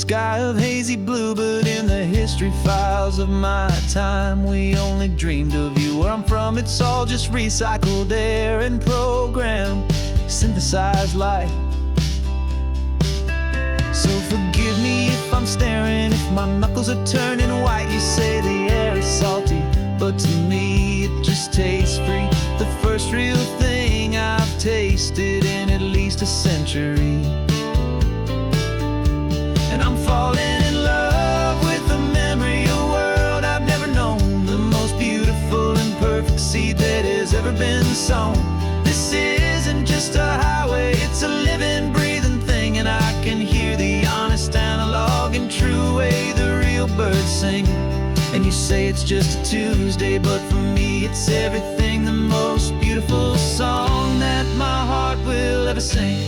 sky of hazy blue, but in the history files of my time, we only dreamed of you. Where I'm from, it's all just recycled air and programmed, synthesized light. So forgive me if I'm staring, if my knuckles are turning white. You say the air is salty, but to me it just tastes free. The first real thing I've tasted in at least a century. And I'm falling in love with the memory of a world I've never known, the most beautiful and perfect seed that has ever been sown. This isn't just a highway, it's a living, breathing thing, and I can hear the honest, analog, and true way the real birds sing. And you say it's just a Tuesday, but for me it's everything, the most beautiful song that my heart will ever sing.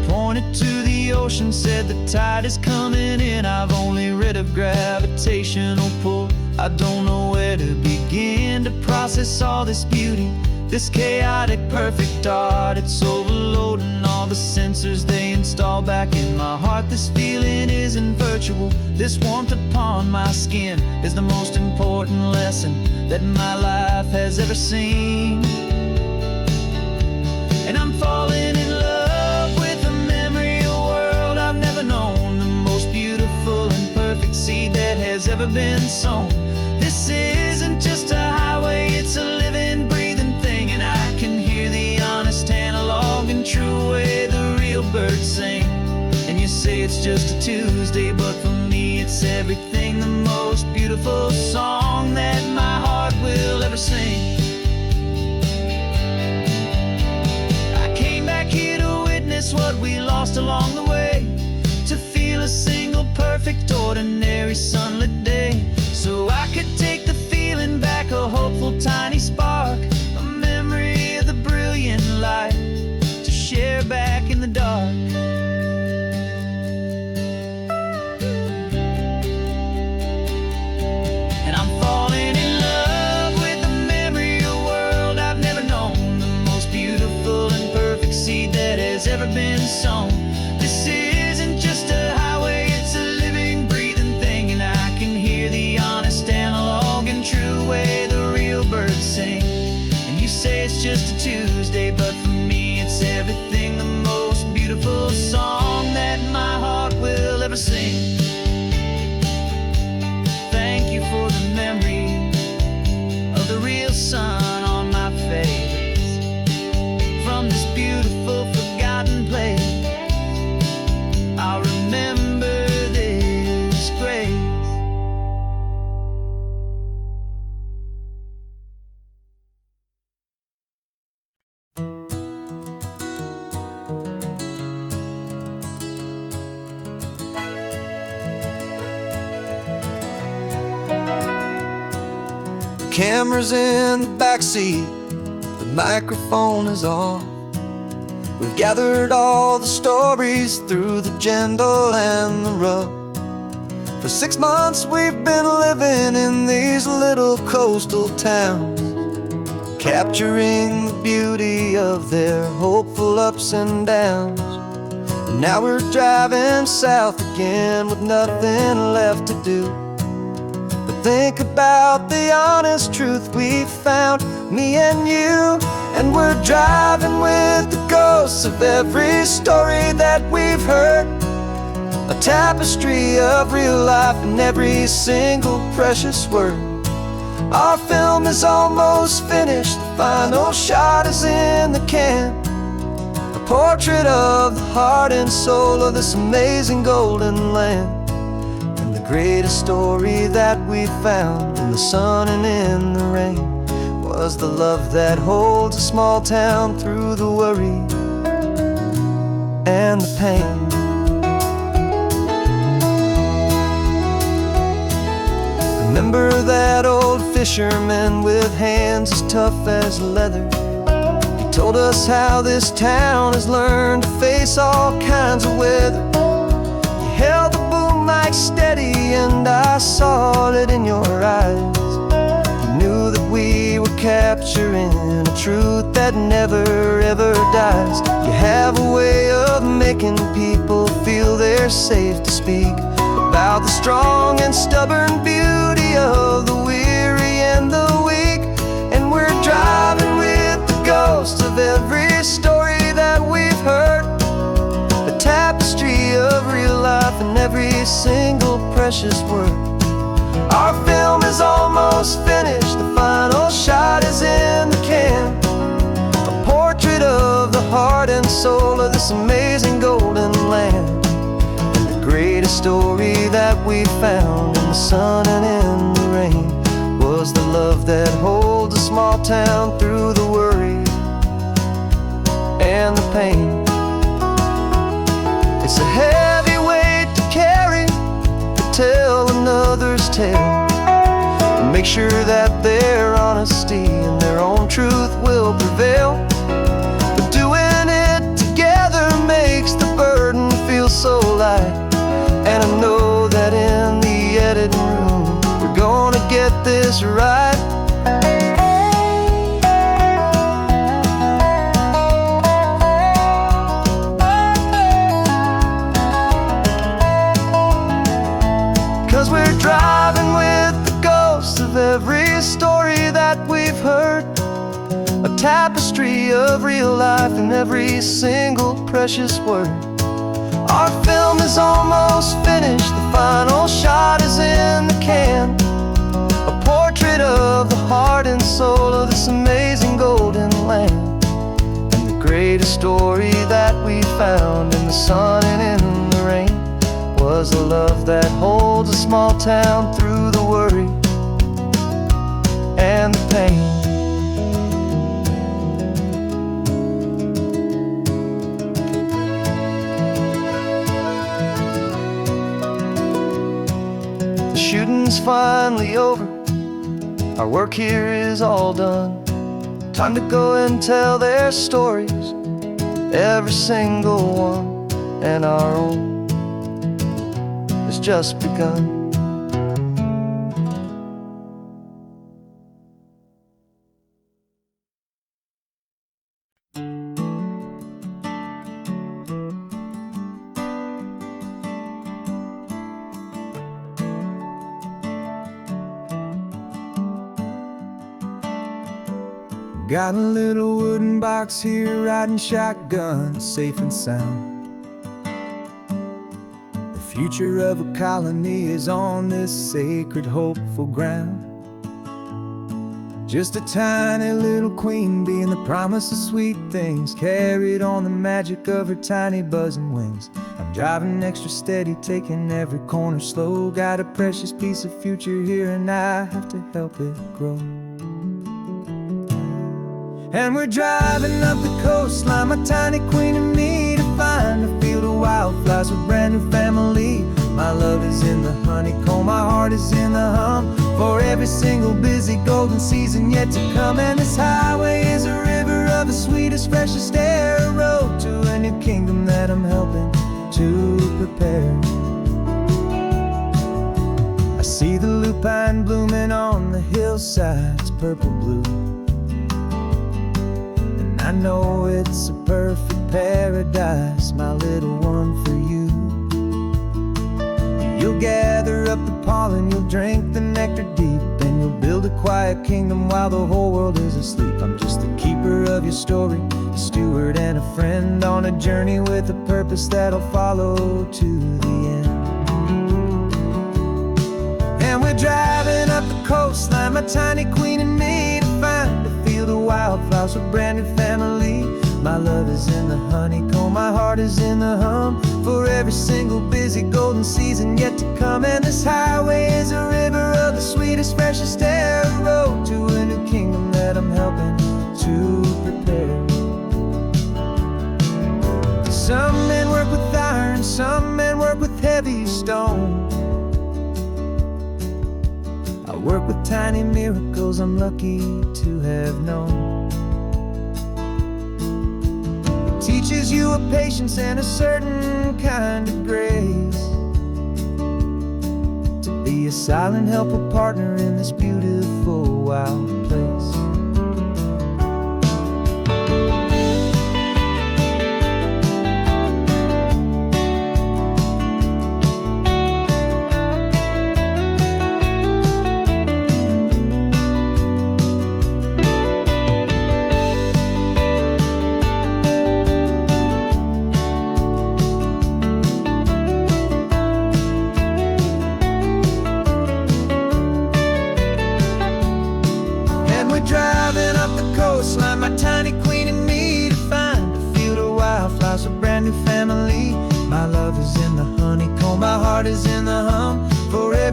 Pointed to the ocean, said the tide is coming in. I've only read of gravitational pull. I don't know where to begin to process all this beauty, this chaotic, perfect art. It's overloading all the sensors they install back in my heart. This feeling isn't virtual. This warmth upon my skin is the most important lesson that my life has ever seen. And I'm falling in love with a memory, a world I've never known, the most beautiful and perfect seed that has ever been sown. This isn't just a highway, it's a living, breathing thing, and I can hear the honest, analog, and true way the real birds sing. And you say it's just a Tuesday, but for me it's everything, the most beautiful song that my heart will ever sing. What we lost along the way, to feel a single perfect ordinary sunlit day, so I could take the feeling back, a hopeful tiny spark, a memory of the brilliant light to share back in the dark. And I'm falling in love with the memory of a world I've never known, the most beautiful and perfect seed that has ever been sown. This isn't just a highway, it's a living, breathing thing, and I can hear the honest, analog, and true way the real birds sing. And you say it's just a Tuesday, but for me it's everything, the most beautiful song that my heart will ever sing. Thank you for the memory of the real sun on my face, from this beautiful forgotten place. I'll remember this grace. Camera's in the backseat, the microphone is on. We've gathered all the stories through the gentle and the rough. For 6 months we've been living in these little coastal towns, capturing the beauty of their hopeful ups and downs. And now we're driving south again with nothing left to do but think about the honest truth we've found, me and you. And we're driving with the ghosts of every story that we've heard, a tapestry of real life in every single precious word. Our film is almost finished, the final shot is in the can, a portrait of the heart and soul of this amazing golden land. And the greatest story that we found in the sun and in the rain was the love that holds a small town through the worry and the pain. Remember that old fisherman with hands as tough as leather? He told us how this town has learned to face all kinds of weather. You held the boom mic steady and I saw it in your eyes. Knew that we were capturing a truth that never ever dies. You have a way of making people feel they're safe to speak about the strong and stubborn beauty of the weary and the weak. And we're driving with the ghosts of every story that we've heard, a tapestry of real life and every single precious word. Our film is almost finished, the final shot is in the can, a portrait of the heart and soul of this amazing golden land. And the greatest story that we found in the sun and in the rain was the love that holds a small town through the worry and the pain. It's a heavy weight to carry, to tell another's tale, and make sure that their honesty and their own truth will prevail. But doing it together makes the burden feel so light, and I know that in the editing room we're gonna get this right. 'Cause we're driving with the ghosts of every story that we've heard, a tapestry of real life and every single precious word. Our film is almost finished, the final shot is in the can, a portrait of the heart and soul of this amazing golden land. And the greatest story that we found in the sun and in the rain was the love that holds a small town through the worry and the pain. The shooting's finally over, our work here is all done. Time to go and tell their stories, every single one, and our own has just begun. Got a little wooden box here, riding shotgun, safe and sound. The future of a colony is on this sacred, hopeful ground. Just a tiny little queen bee and the promise of sweet things, carried on the magic of her tiny buzzing wings. I'm driving extra steady, taking every corner slow. Got a precious piece of future here and I have to help it grow. And we're driving up the coastline, my tiny queen and me, to find a field of wildflowers with brand new family. My love is in the honeycomb, my heart is in the hum, for every single busy golden season yet to come. And this highway is a river of the sweetest, freshest air, a road to a new kingdom that I'm helping to prepare. I see the lupine blooming on the hillsides, purple blue, I know it's a perfect paradise, my little one, for you. You'll gather up the pollen, you'll drink the nectar deep, and you'll build a quiet kingdom while the whole world is asleep. I'm just the keeper of your story, a steward and a friend, on a journey with a purpose that'll follow to the end. And we're driving up the coastline, my tiny queen and me, to find a field of wildflowers with brand new family. My love is in the honeycomb, my heart is in the hum, for every single busy golden season yet to come. And this highway is a river of the sweetest, freshest air, a road to a new kingdom that I'm helping to prepare. Some men work with iron, some men work with heavy stone. I work with tiny miracles I'm lucky to have known. It teaches you a patience and a certain kind of grace, to be a silent, helpful partner in this beautiful, wild place.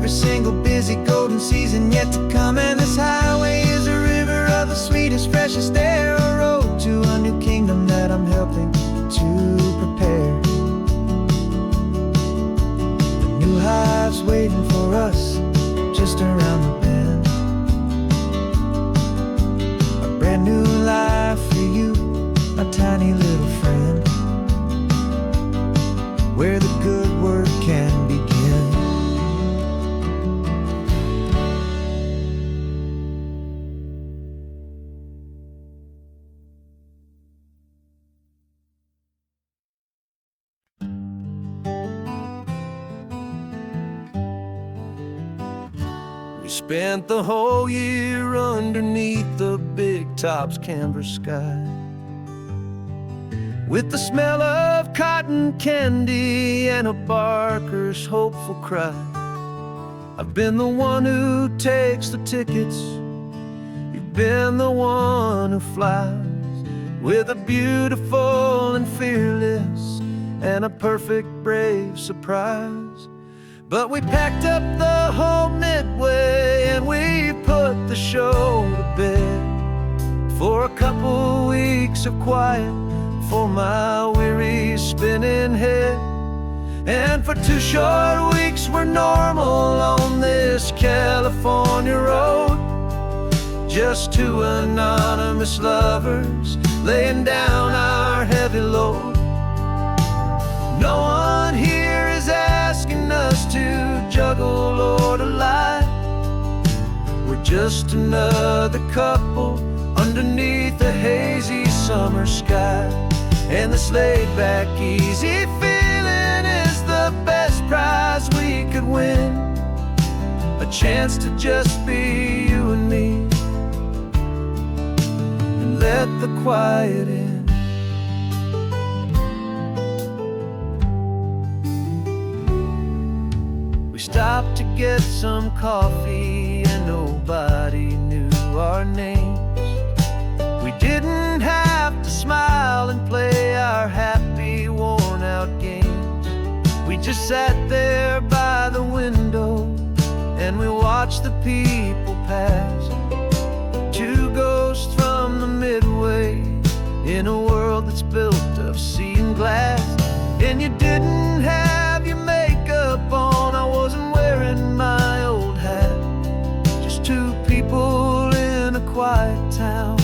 every single busy golden season yet to come. And this highway is a river of the sweetest, freshest air, a road to a new kingdom that I'm helping to prepare. The new hive's waiting for us just around the bend. A brand new life for you, a tiny little friend, where the good work can begin. We spent the whole year underneath the big top's canvas sky, with the smell of cotton candy and a barker's hopeful cry. I've been the one who takes the tickets, you've been the one who flies, with a beautiful and fearless and a perfect brave surprise. But we packed up the whole midway and we put the show to bed for a couple weeks of quiet for my weary spinning head. And for 2 short weeks we're normal on this California road, just 2 anonymous lovers laying down our heavy load. No one here is asking us to juggle or to lie. We're just another couple underneath a hazy summer sky. And this laid-back, easy feeling is the best prize we could win, a chance to just be you and me, and let the quiet in. We stopped to get some coffee and nobody knew our names. We didn't have to smile and play our happy, worn-out games. We just sat there by the window and we watched the people pass. 2 ghosts from the midway in a world that's built of sea and glass. And you didn't have your makeup on, I wasn't wearing my old hat. Just 2 people in a quiet town,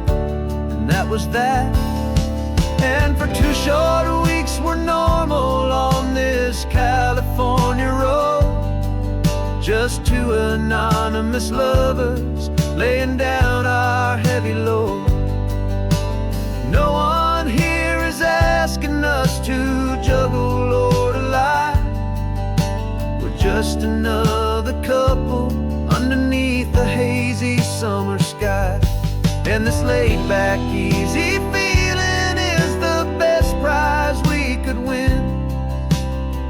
and that was that. And for 2 short weeks we're normal on this California road, just 2 anonymous lovers laying down our heavy load. No one here is asking us to juggle or to lie. We're just another couple underneath the hazy summer sky. And this laid-back, easy feeling is the best prize we could win,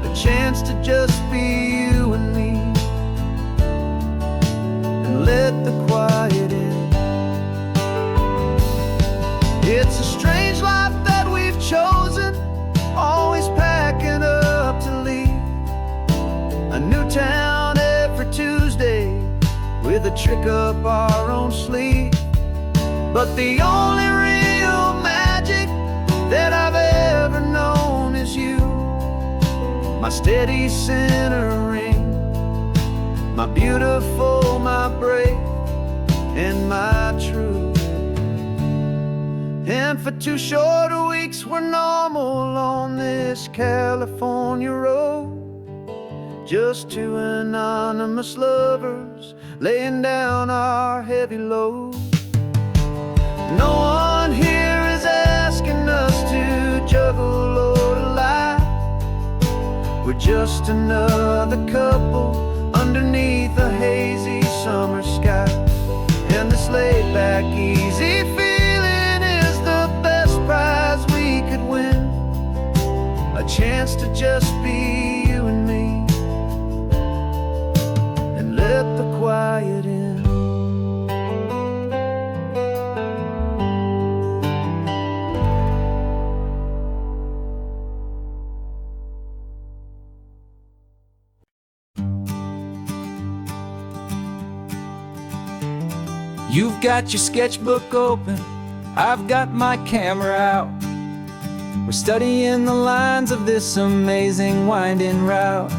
a chance to just be you and me, and let the quiet in. It's a strange life that we've chosen, always packing up to leave a new town every Tuesday with a trick up our own sleeve. But the only real magic that I've ever known is you, my steady centering, my beautiful, my brave, and my true. And for 2 short weeks we're normal on this California road, just 2 anonymous lovers laying down our heavy load. No one here is asking us to juggle or to lie. We're just another couple underneath a hazy summer sky. And this laid-back, easy feeling is the best prize we could win, a chance to just be you and me, and let the quiet in. You've got your sketchbook open, I've got my camera out. We're studying the lines of this amazing winding route.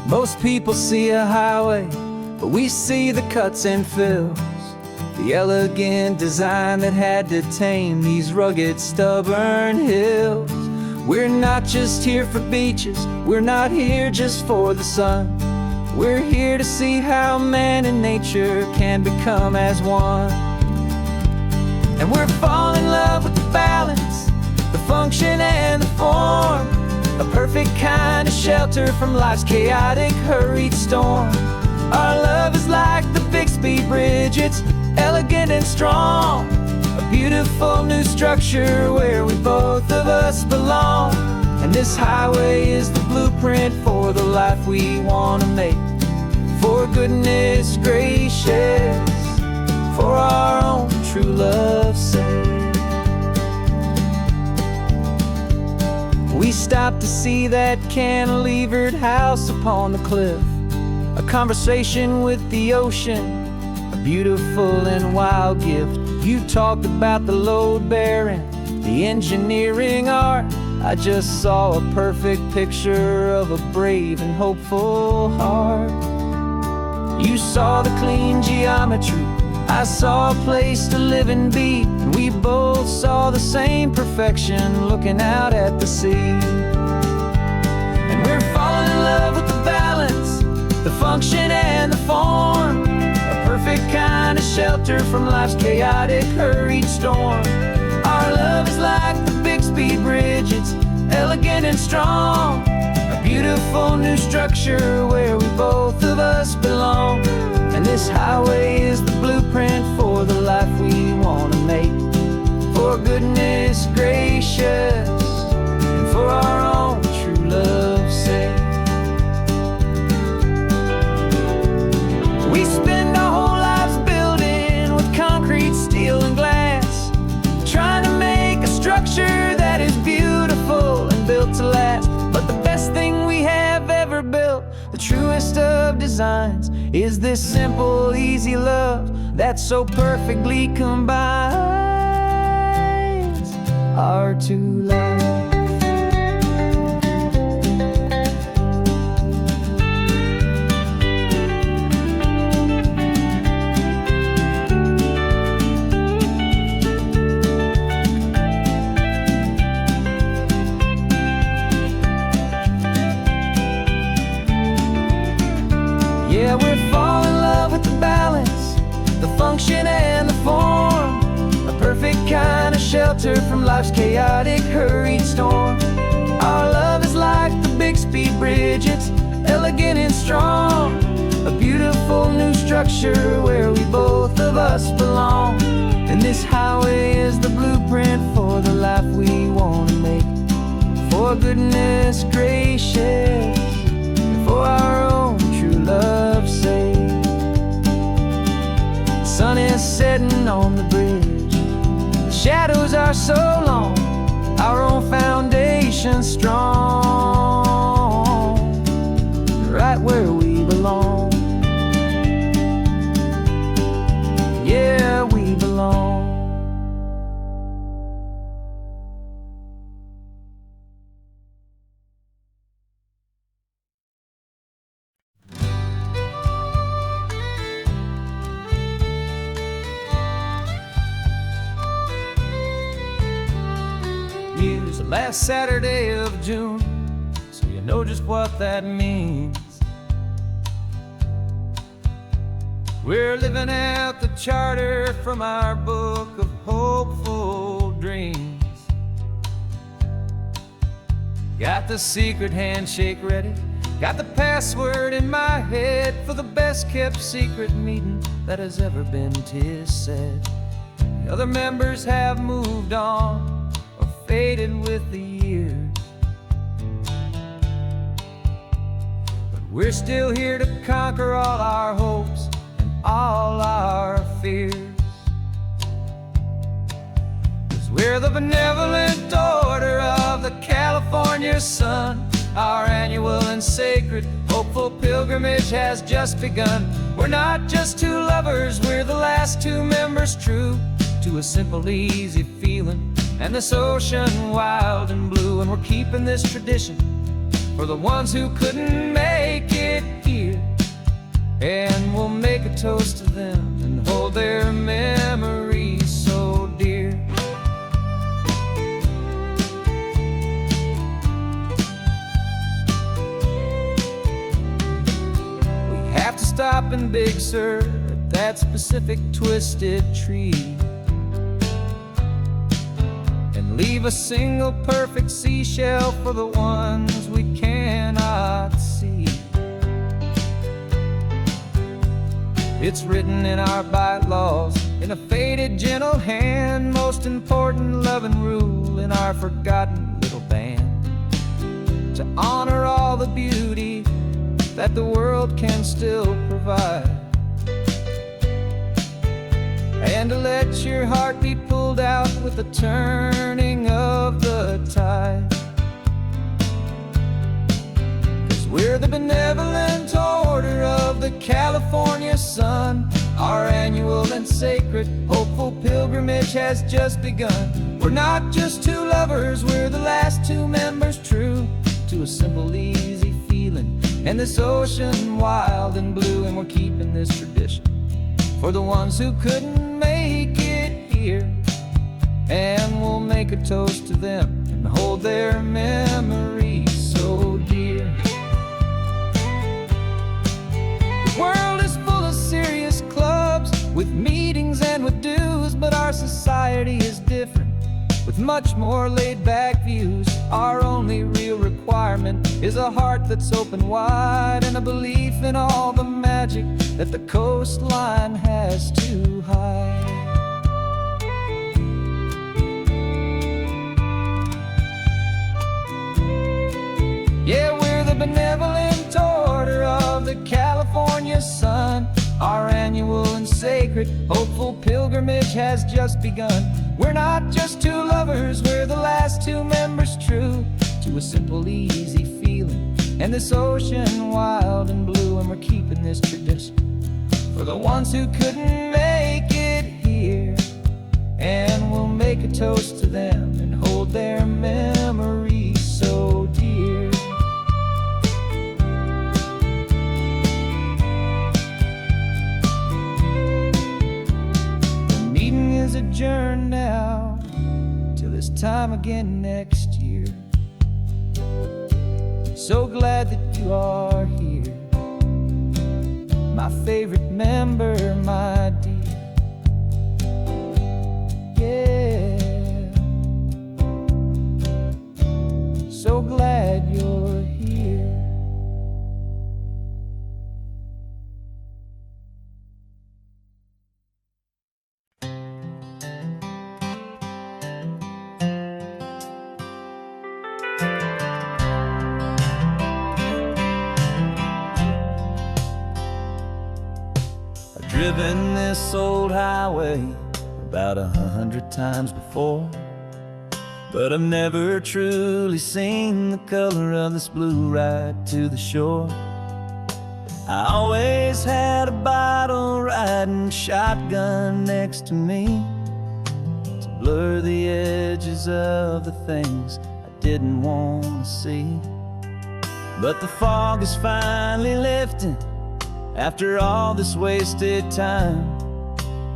Most people see a highway, but we see the cuts and fills, the elegant design that had to tame these rugged, stubborn hills. We're not just here for beaches, we're not here just for the sun. We're here to see how man and nature can become as one. And we're falling in love with the balance, the function and the form, a perfect kind of shelter from life's chaotic, hurried storm. Our love is like the Bittersweet bridge, it's elegant and strong, a beautiful new structure where we both of us belong. And this highway is the blueprint for the life we want to make. For goodness gracious, for our own true love's sake. We stopped to see that cantilevered house upon the cliff, a conversation with the ocean, a beautiful and wild gift. You talked about the load bearing, the engineering art. I just saw a perfect picture of a brave and hopeful heart. You saw the clean geometry, I saw a place to live and be, and we both saw the same perfection looking out at the sea. And we're falling in love with the balance, the function and the form, a perfect kind of shelter from life's chaotic, hurried storm. Our love is like the Bittersweet bridge, it's elegant and strong, a beautiful new structure where we both of us belong. And this highway is the blueprint for the life we want to make. For goodness gracious, and for our own true love's sake. We spend our whole lives building with concrete, steel, and glass, trying to make a structure that is beautiful and built to last. But the best thing we have ever built, the truest of designs, is this simple, easy love that so perfectly combines our two lives. Yeah, we're falling in love with the balance, the function and the form, a perfect kind of shelter from life's chaotic, hurried storm. Our love is like the Bittersweet bridge, it's elegant and strong, a beautiful new structure where we both of us belong. And this highway is the blueprint for the life we want to make. For goodness gracious, for our own true love's sake. The sun is setting on the bridge, the shadows are so long, our own foundation strong, right where we belong. Yeah, we belong. Use the last Saturday of June, so you know just what that means. We're living out the charter from our book of hopeful dreams. Got the secret handshake ready, got the password in my head for the best kept secret meeting that has ever been, 'tis said. The other members have moved on, faded with the years, but we're still here to conquer all our hopes and all our fears. 'Cause we're the benevolent order of the California sun, our annual and sacred hope hopeful pilgrimage has just begun. We're not just two lovers, we're the last two members true to a simple, easy feeling, and this ocean wild and blue. And we're keeping this tradition for the ones who couldn't make it here, and we'll make a toast to them and hold their memories so dear. We have to stop in Big Sur at that specific twisted tree and leave a single perfect seashell for the ones we cannot see. It's written in our bylaws in a faded gentle hand, most important loving rule in our forgotten little band, to honor all the beauty that the world can still provide, and to let your heart be pulled out with the turning of the tide. 'Cause we're the benevolent order of the California sun. Our annual and sacred hopeful pilgrimage has just begun. We're not just two lovers, we're the last two members true to a simple, easy feeling, and this ocean wild and blue. And we're keeping this tradition for the ones who couldn't make it here, and we'll make a toast to them and hold their memories so dear. The world is full of serious clubs with meetings and with dues, but our society is different with much more laid-back views. Our only real requirement is a heart that's open wide, and a belief in all the magic that the coastline has to hide. Yeah, we're the benevolent order of the California sun. Our annual and sacred hopeful pilgrimage has just begun. We're not just two lovers, we're the last two members true to a simple, easy feeling, and this ocean wild and blue. And we're keeping this tradition for the ones who couldn't make it here, and we'll make a toast to them and hold their memories so dear. The meeting is adjourned now till this time again next year. So glad that you are here, my favorite member, my dear. Yeah, so glad you're here. Driven this old highway about 100 times before, but I've never truly seen the color of this blue right to the shore. I always had a bottle riding shotgun next to me to blur the edges of the things I didn't want to see. But the fog is finally lifting after all this wasted time,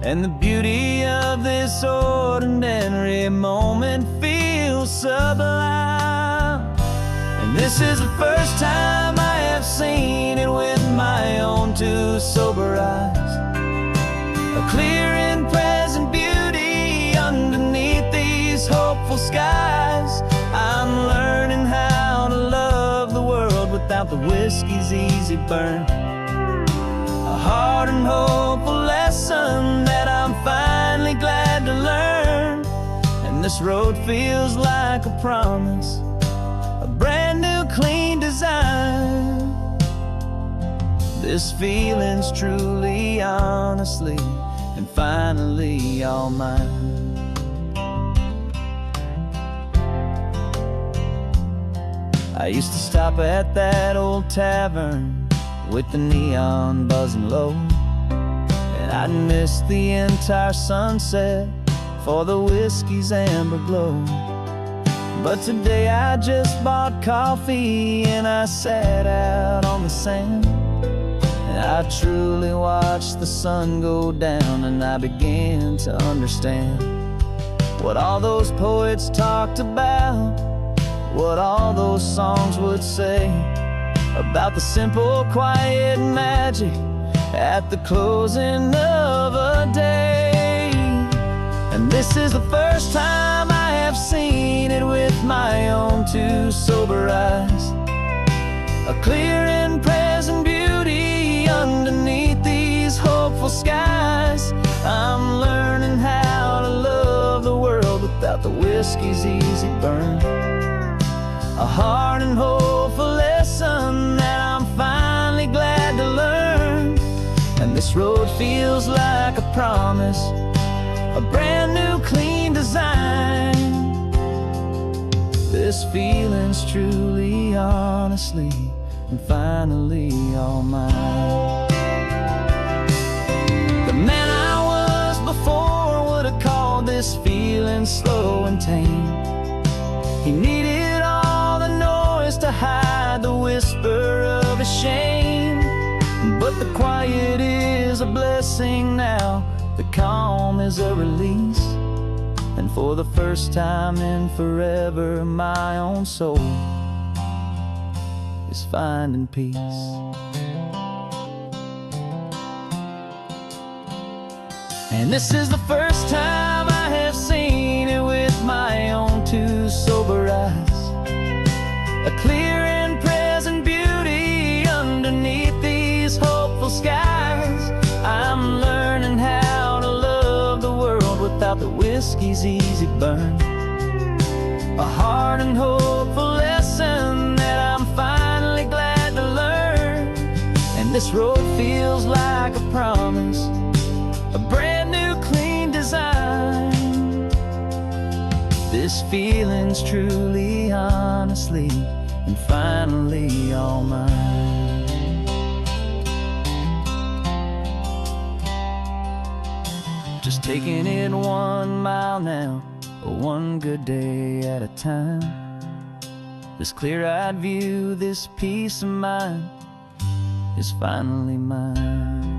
and the beauty of this ordinary moment feels sublime. And this is the first time I have seen it with my own two sober eyes, a clear and present beauty underneath these hopeful skies. I'm learning how to love the world without the whiskey's easy burn, a hard and hopeful lesson that I'm finally glad to learn. And this road feels like a promise, a brand new clean design. This feeling's truly, honestly, and finally all mine. I used to stop at that old tavern with the neon buzzing low, and I'd miss the entire sunset for the whiskey's amber glow. But today I just bought coffee and I sat out on the sand, and I truly watched the sun go down, and I began to understand what all those poets talked about, what all those songs would say about the simple, quiet magic at the closing of a day. And this is the first time I have seen it with my own two sober eyes, a clear and present beauty underneath these hopeful skies. I'm learning how to love the world without the whiskey's easy burn, a hard and hopeful lesson that I'm finally glad to learn. And this road feels like a promise, a brand new clean design. This feeling's truly, honestly, and finally all mine. The man I was before would have called this feeling slow and tame. He needed all the noise to hide the whisper of his shame. But the quiet is a blessing now, the calm is a release, and for the first time in forever my own soul is finding peace. And this is the first time I have seen it with my own two sober eyes, a clear and present beauty underneath these hopeful skies. I'm learning how to love the world without the whiskey's easy burn, a hard and hopeful lesson that I'm finally glad to learn. And this road feels like a promise, a brand new clean design. This feeling's truly, honestly, and finally all mine. Just taking it 1 mile now, one good day at a time. This clear-eyed view, this peace of mind is finally mine.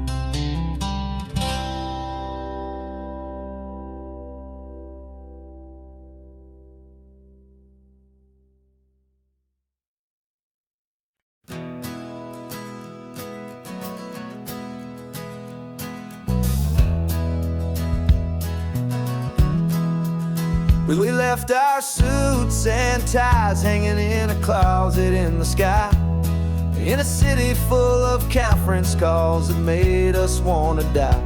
We left our suits and ties hanging in a closet in the sky, in a city full of conference calls that made us want to die.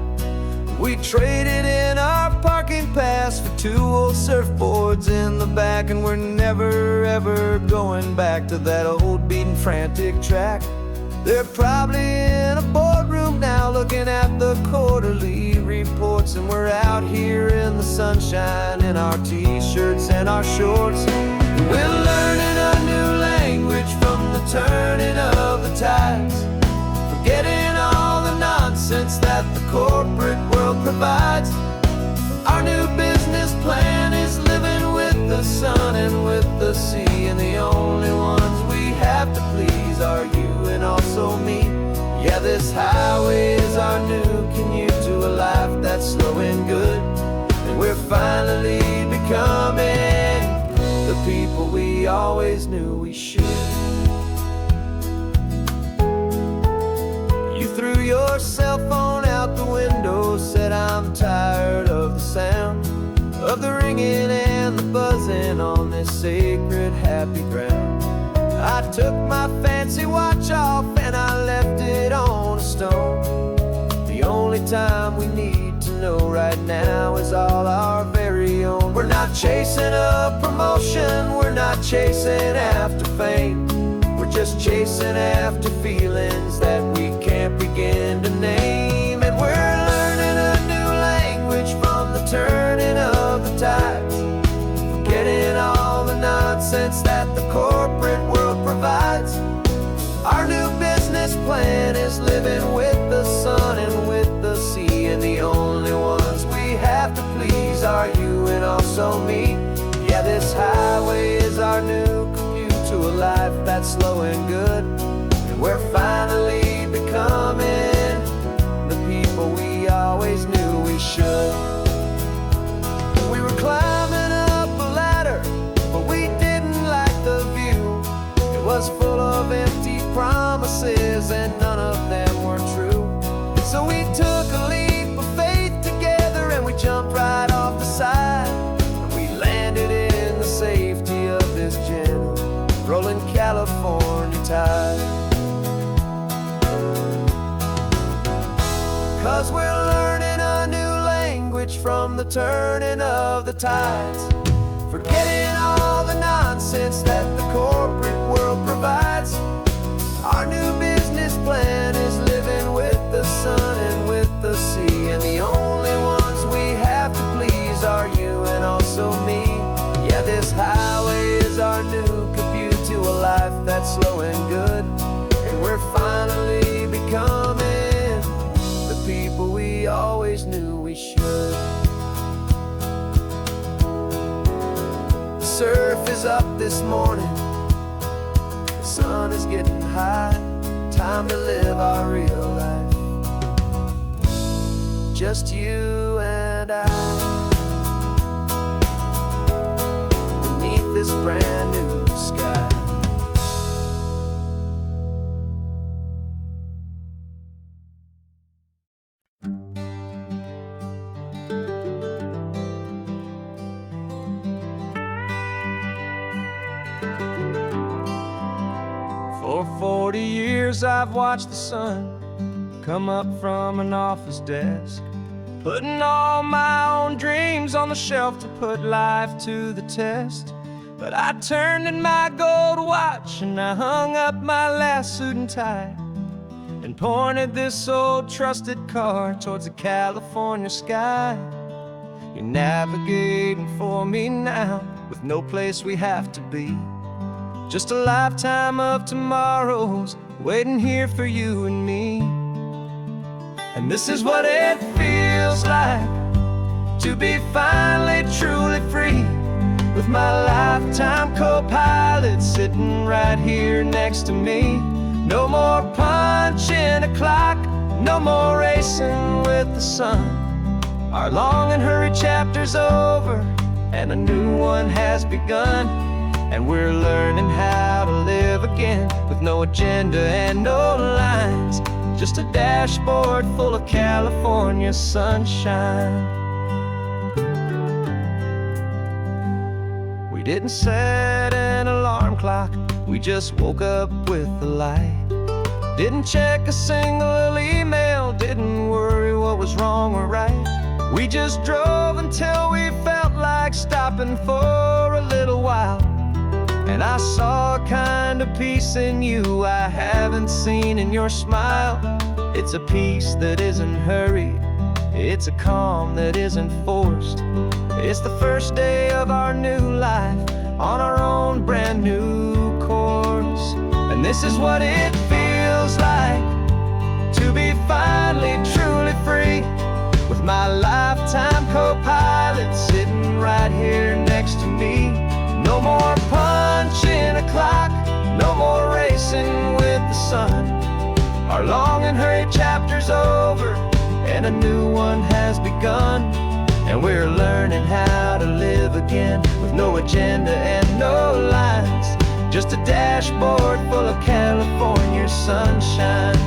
We traded in our parking pass for 2 old surfboards in the back, and we're never ever going back to that old beaten frantic track. They're probably in a boardroom now looking at the quarterly reports, and we're out here in the sunshine in our t-shirts and our shorts. We're learning a new language from the turning of the tides, forgetting all the nonsense that the corporate world provides. Our new business plan is living with the sun and with the sea, and the only ones we have to please are you and also me. Yeah, this highway is our new commute to a life that's slow and good, and we're finally becoming the people we always knew we should. You threw your cell phone out the window, said I'm tired of the sound of the ringing and the buzzing on this sacred happy ground. I took my fancy watch off and I left it on a stone. The only time we need to know right now is all our very own. We're not chasing a promotion, we're not chasing after fame, we're just chasing after feelings that we can't begin to name. And we're learning a new language from the turning of the tides, forgetting all the nonsense that the corporate world provides. 'cause we're learning a new language from the turning of the tides. Forgetting all the nonsense that the corporate world provides. Our new business plan is living with the sun and with the sea, and the only ones we have to please are you and also me. Yeah, this highway is our new commute to a life that's slow and good, and we're finally becoming the people we always knew we should. The surf is up this morning, the sun is getting high. Time to live our real life, just you and I, beneath this brand new sky. For 40 years I've watched the sun come up from an office desk, putting all my own dreams on the shelf to put life to the test. But I turned in my gold watch and I hung up my last suit and tie, and pointed this old trusted car towards the California sky. You're navigating for me now, with no place we have to be. Just a lifetime of tomorrows waiting here for you and me. And this is what it feels like to be finally truly free, with my lifetime co-pilot sitting right here next to me. No more punching a clock, no more racing with the sun. Our long and hurried chapter's over, and a new one has begun. And we're learning how to live again, with no agenda and no lines, just a dashboard full of California sunshine. We didn't set an alarm clock, we just woke up with the light. Didn't check a single email, didn't worry what was wrong or right. We just drove until we felt like stopping for a little while. And I saw a kind of peace in you I haven't seen in your smile. It's a peace that isn't hurried, it's a calm that isn't forced. It's the first day of our new life, on our own brand new course. And this is what it feels like to be finally truly free, with my lifetime co-pilot sitting right here next to me. No more punching a clock, no more racing with the sun. Our long and hurried chapter's over, and a new one has begun. And we're learning how to live again, with no agenda and no lines, just a dashboard full of California sunshine.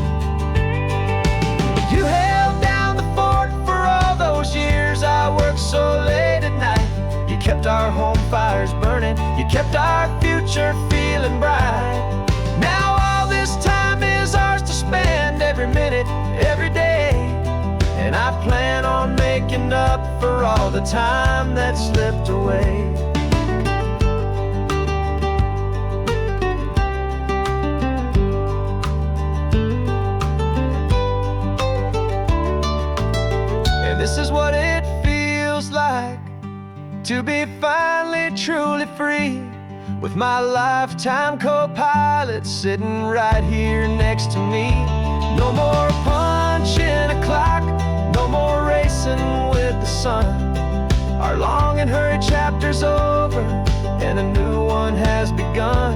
You held down the fort for all those years I worked so late at night. You kept our home fires burning, you kept our future feeling bright. Now all this time is ours to spend, every minute, every day. And I plan on making up for all the time that slipped away. And this is what it feels like to be finally truly free, with my lifetime co-pilot sitting right here next to me. No more punching a clock, no more racing with the sun. Our long and hurried chapter's over, and a new one has begun.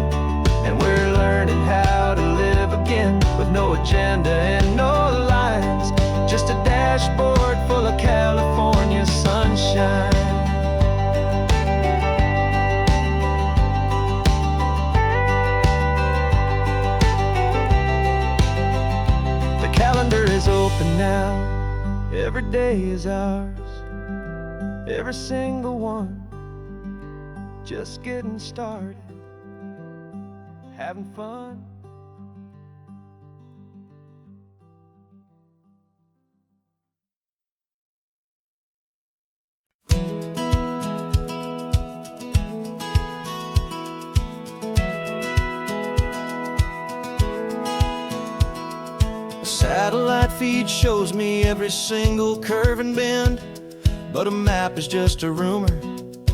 And we're learning how to live again, with no agenda and no lines, just a dashboard full of California sunshine. Is open now, every day is ours, every single one, just getting started, having fun. feed shows me every single curve and bend, but a map is just a rumor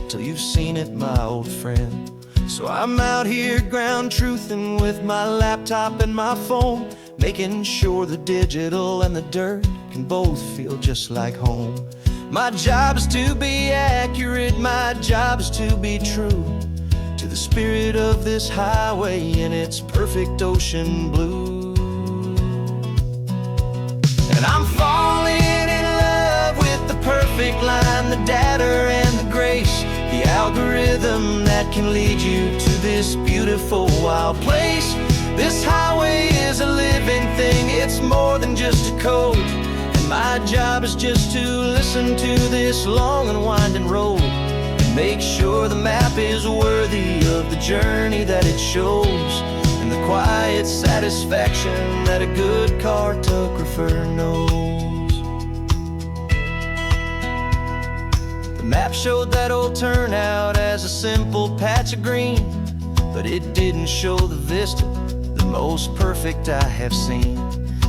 till you've seen it, my old friend. So I'm out here ground truthing with my laptop and my phone, making sure the digital and the dirt can both feel just like home. My job is to be accurate, my job is to be true to the spirit of this highway in its perfect ocean blue. And I'm falling in love with the perfect line, the data and the grace, the algorithm that can lead you to this beautiful wild place. This highway is a living thing, it's more than just a code. And my job is just to listen to this long and winding road and make sure the map is worthy of the journey that it shows, and the quiet satisfaction that a good cartographer knows. The map showed that old turnout as a simple patch of green, but it didn't show the vista, the most perfect I have seen.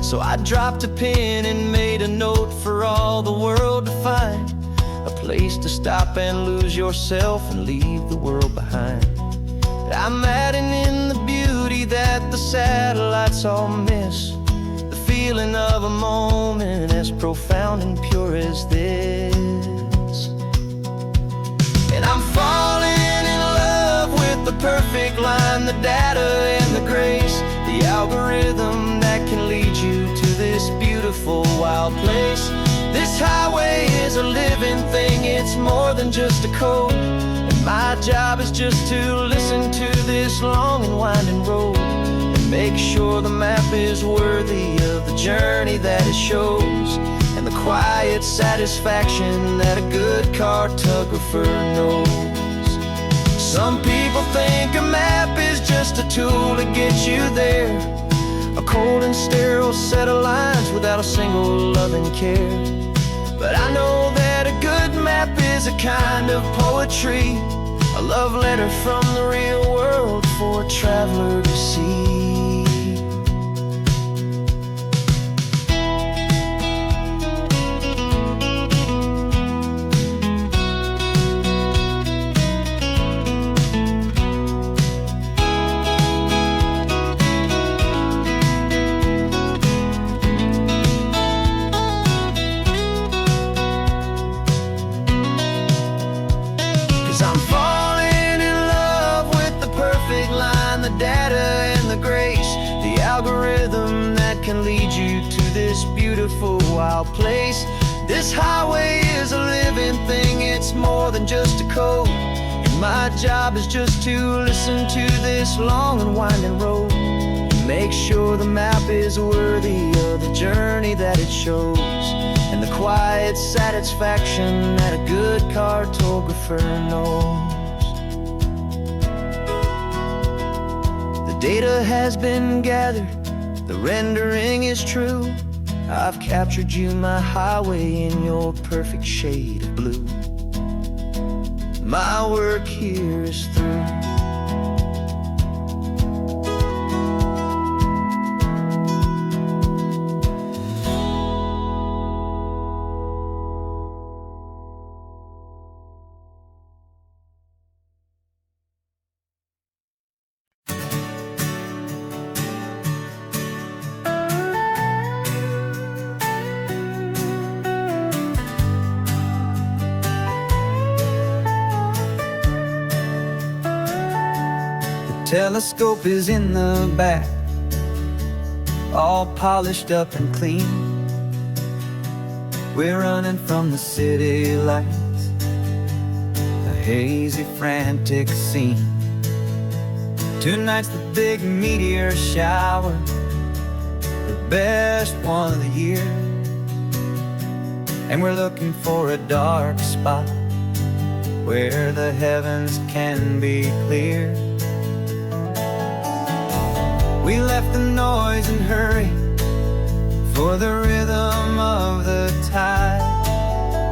So I dropped a pin and made a note for all the world to find, a place to stop and lose yourself and leave the world behind. But I'm adding in the beauty that the satellites all miss, the feeling of a moment as profound and pure as this. And I'm falling in love with the perfect line, the data and the grace, the algorithm that can lead you to this beautiful wild place. This highway is a living thing, it's more than just a code. And my job is just to listen to this long and winding road and make sure the map is worthy of the journey that it shows, and the quiet satisfaction that a good cartographer knows. Some people think a map is just a tool to get you there, a cold and sterile set of lines without a single loving care. But I know that a good map is a kind of poetry, a love letter from the real world for a traveler to see. 'Cause I'm falling in love with the perfect line, the data and the grace, the algorithm that can lead you to this beautiful wild place. This highway is a living thing, it's more than just a code. And my job is just to listen to this long and winding road and make sure the map is worthy of the journey that it shows, and the quiet satisfaction that a good cartographer knows. The data has been gathered, the rendering is true. I've captured you, my highway, in your perfect shade of blue. My work here is through. Telescope is in the back, all polished up and clean. We're running from the city lights, a hazy, frantic scene. Tonight's the big meteor shower, the best one of the year. And we're looking for a dark spot where the heavens can be clear. We left the noise and hurry for the rhythm of the tide,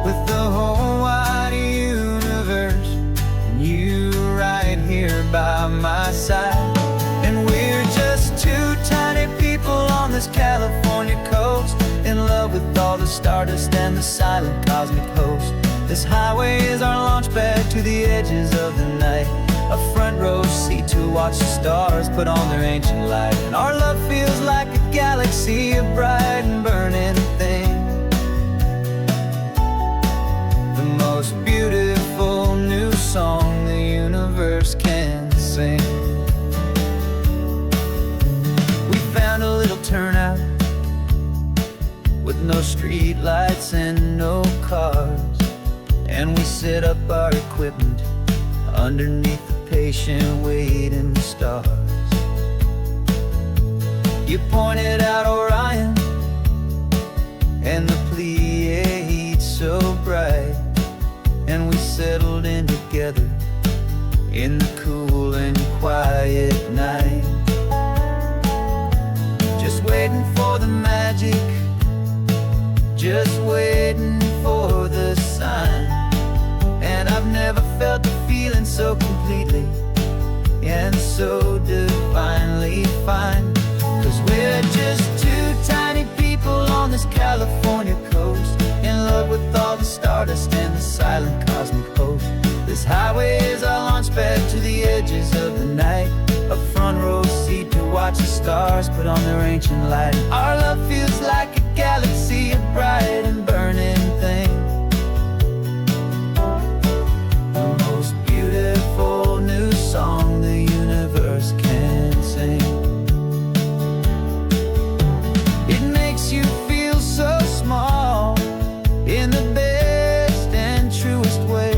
with the whole wide universe and you right here by my side. And we're just two tiny people on this California coast, in stardust and the silent cosmic host. This highway is our launch pad to the edges of the night, a front row seat to watch the stars put on their ancient light. And our love feels like a galaxy, a bright and burning thing, the most beautiful new song the universe can sing. We found a little turnout with no street lights and no cars, and we set up our equipment underneath the patient waiting stars. You pointed out Orion and the Pleiades so bright, and we settled in together in the cool and quiet night, just waiting for the magic, just waiting for the sign. And I've never felt the feeling so completely and so divinely fine, 'cause we're just two tiny people on this California coast, in love with all the stardust and the silent cosmic host. This highway is our launch pad to the edges of the night, a front row seat to watch the stars put on their ancient light. Our love feels like a galaxy, a bright and burning thing, the most beautiful new song the universe can sing. It makes you feel so small in the best and truest way,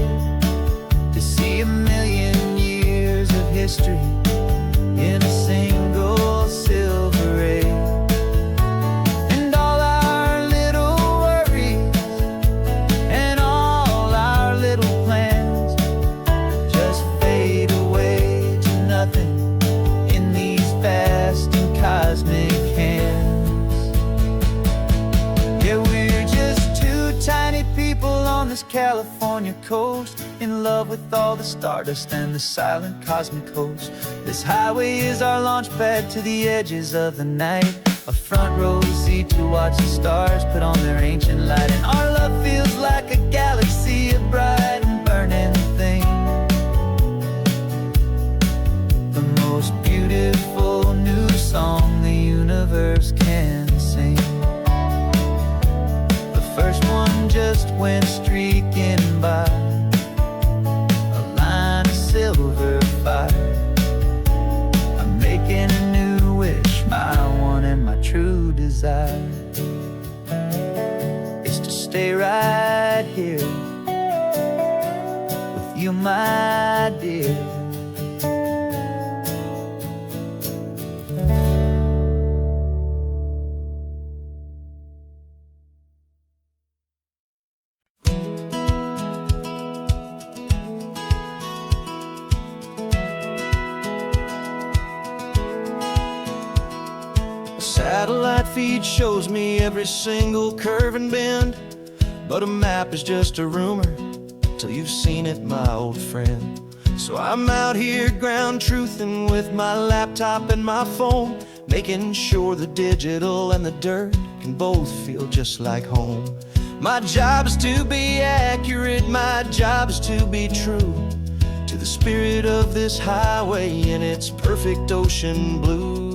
to see a million years of history in a single silver ray. And all our little worries and all our little plans just fade away to nothing in these vast and cosmic hands. Yeah, we're just two tiny people on this California coast, in love with all the stardust and the silent cosmic host. This highway is our launch pad to the edges of the night, a front row seat to watch the stars put on their ancient light. And our love feels like a galaxy, a bright and burning thing, the most beautiful new song the universe can sing. The first one just went streaking by, a line of silver fire. I'm making a new wish, my one and my true desire is to stay right here with you, my dear. Satellite feed shows me every single curve and bend, but a map is just a rumor till you've seen it, my old friend. So I'm out here ground truthing with my laptop and my phone, making sure the digital and the dirt can both feel just like home. My job is to be accurate, my job is to be true to the spirit of this highway in its perfect ocean blue.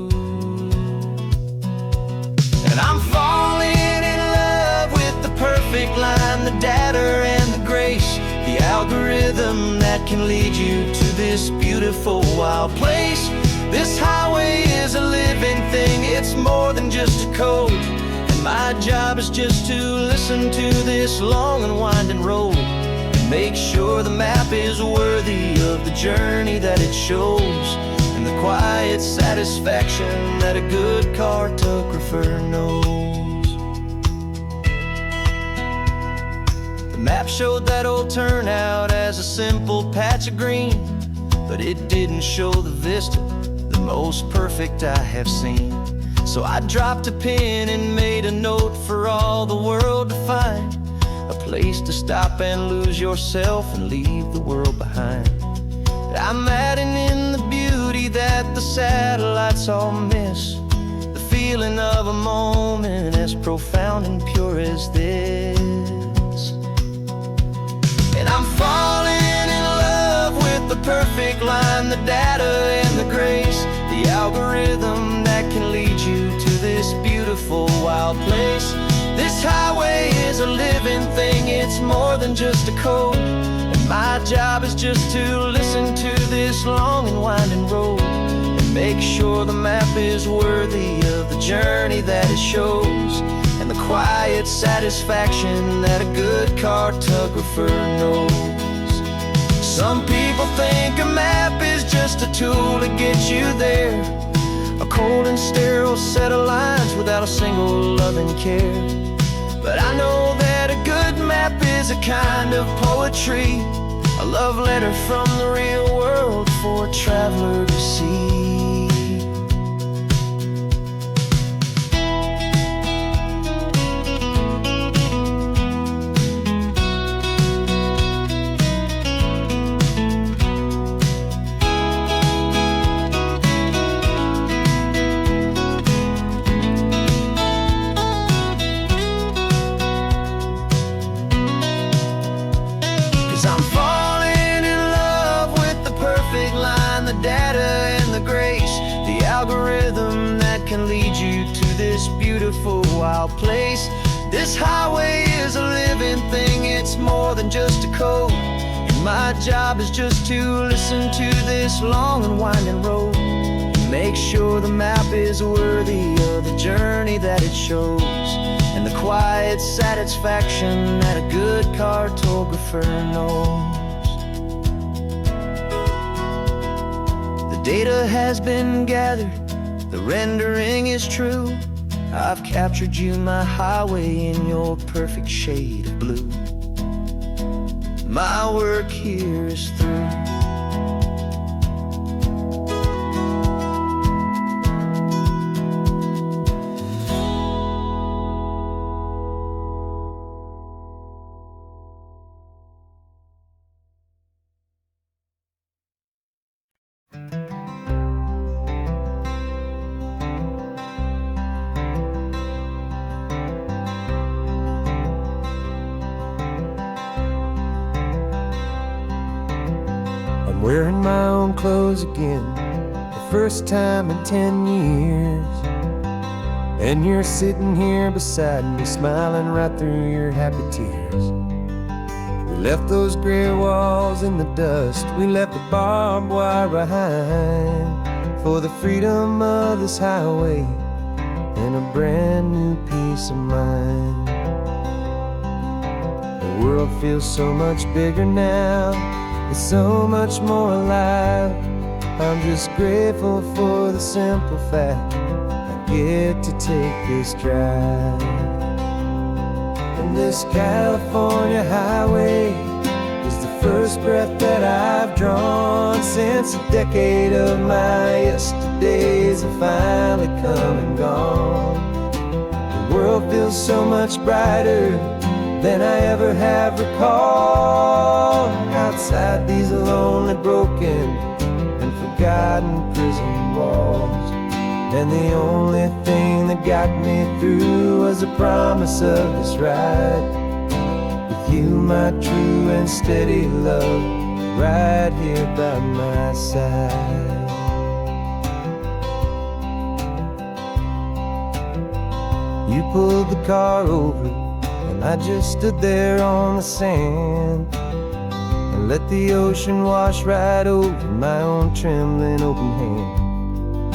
And I'm falling in love with the perfect line, the data and the grace, the algorithm that can lead you to this beautiful wild place. This highway is a living thing, it's more than just a code, and my job is just to listen to this long and winding road and make sure the map is worthy of the journey that it shows, and the quiet satisfaction that a good cartographer knows. The map showed that old turnout as a simple patch of green, but it didn't show the vista, the most perfect I have seen. So I dropped a pin and made a note for all the world to find, a place to stop and lose yourself and leave the world behind. I'm adding in the beauty that the satellites all miss, the feeling of a moment as profound and pure as this. And I'm falling in love with the perfect line, the data and the grace, the algorithm that can lead you to this beautiful wild place. This highway is a living thing, it's more than just a code. And my job is just to listen to this long and winding road and make sure the map is worthy of the journey that it shows, and the quiet satisfaction that a good cartographer knows. Some people think a map is just a tool to get you there, a cold and sterile set of lines without a single loving care. But I know that a good map is a kind of poetry, a love letter from the real world for a traveler to see. 'Cause I'm falling in love with the perfect line, the data and the grace, the algorithm that can lead you to this beautiful wild place. This highway is a living thing, it's more than just a code. And my job is just to listen to this long and winding road, make sure the map is worthy of the journey that it shows, and the quiet satisfaction that a good cartographer knows. The data has been gathered, the rendering is true. I've captured you, my highway, in your perfect shade of blue. My work here is through. I'm wearing my own clothes again, the first time in 10 years. And you're sitting here beside me, smiling right through your happy tears. We left those gray walls in the dust, we left the barbed wire behind, for the freedom of this highway and a brand new peace of mind. The world feels so much bigger now, it's so much more alive. I'm just grateful for the simple fact I get to take this drive. And this California highway is the first breath that I've drawn since a decade of my yesterdays have finally come and gone. The world feels so much brighter than I ever have recalled. Outside these lonely, broken, and forgotten prison walls, and the only thing that got me through was the promise of this ride with you, my true and steady love, right here by my side. You pulled the car over, and I just stood there on the sand and let the ocean wash right over my own trembling open hand.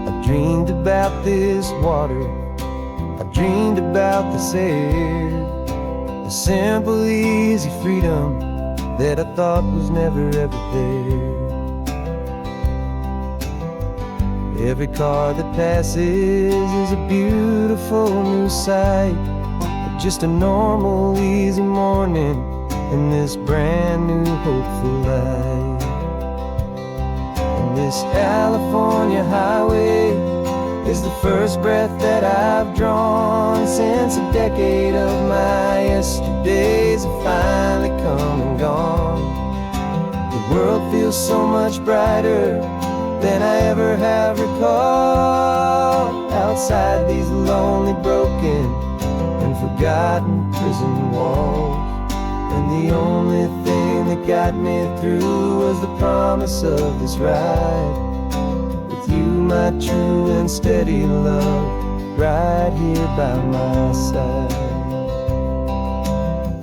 I dreamed about this water, I dreamed about this air, the simple, easy freedom that I thought was never ever there. Every car that passes is a beautiful new sight, just a normal, easy morning in this brand new, hopeful life. And this California highway is the first breath that I've drawn since a decade of my yesterdays have finally come and gone. The world feels so much brighter than I ever have recalled. outside these lonely, broken, and forgotten prison walls. And the only thing that got me through was the promise of this ride with you, my true and steady love, right here by my side.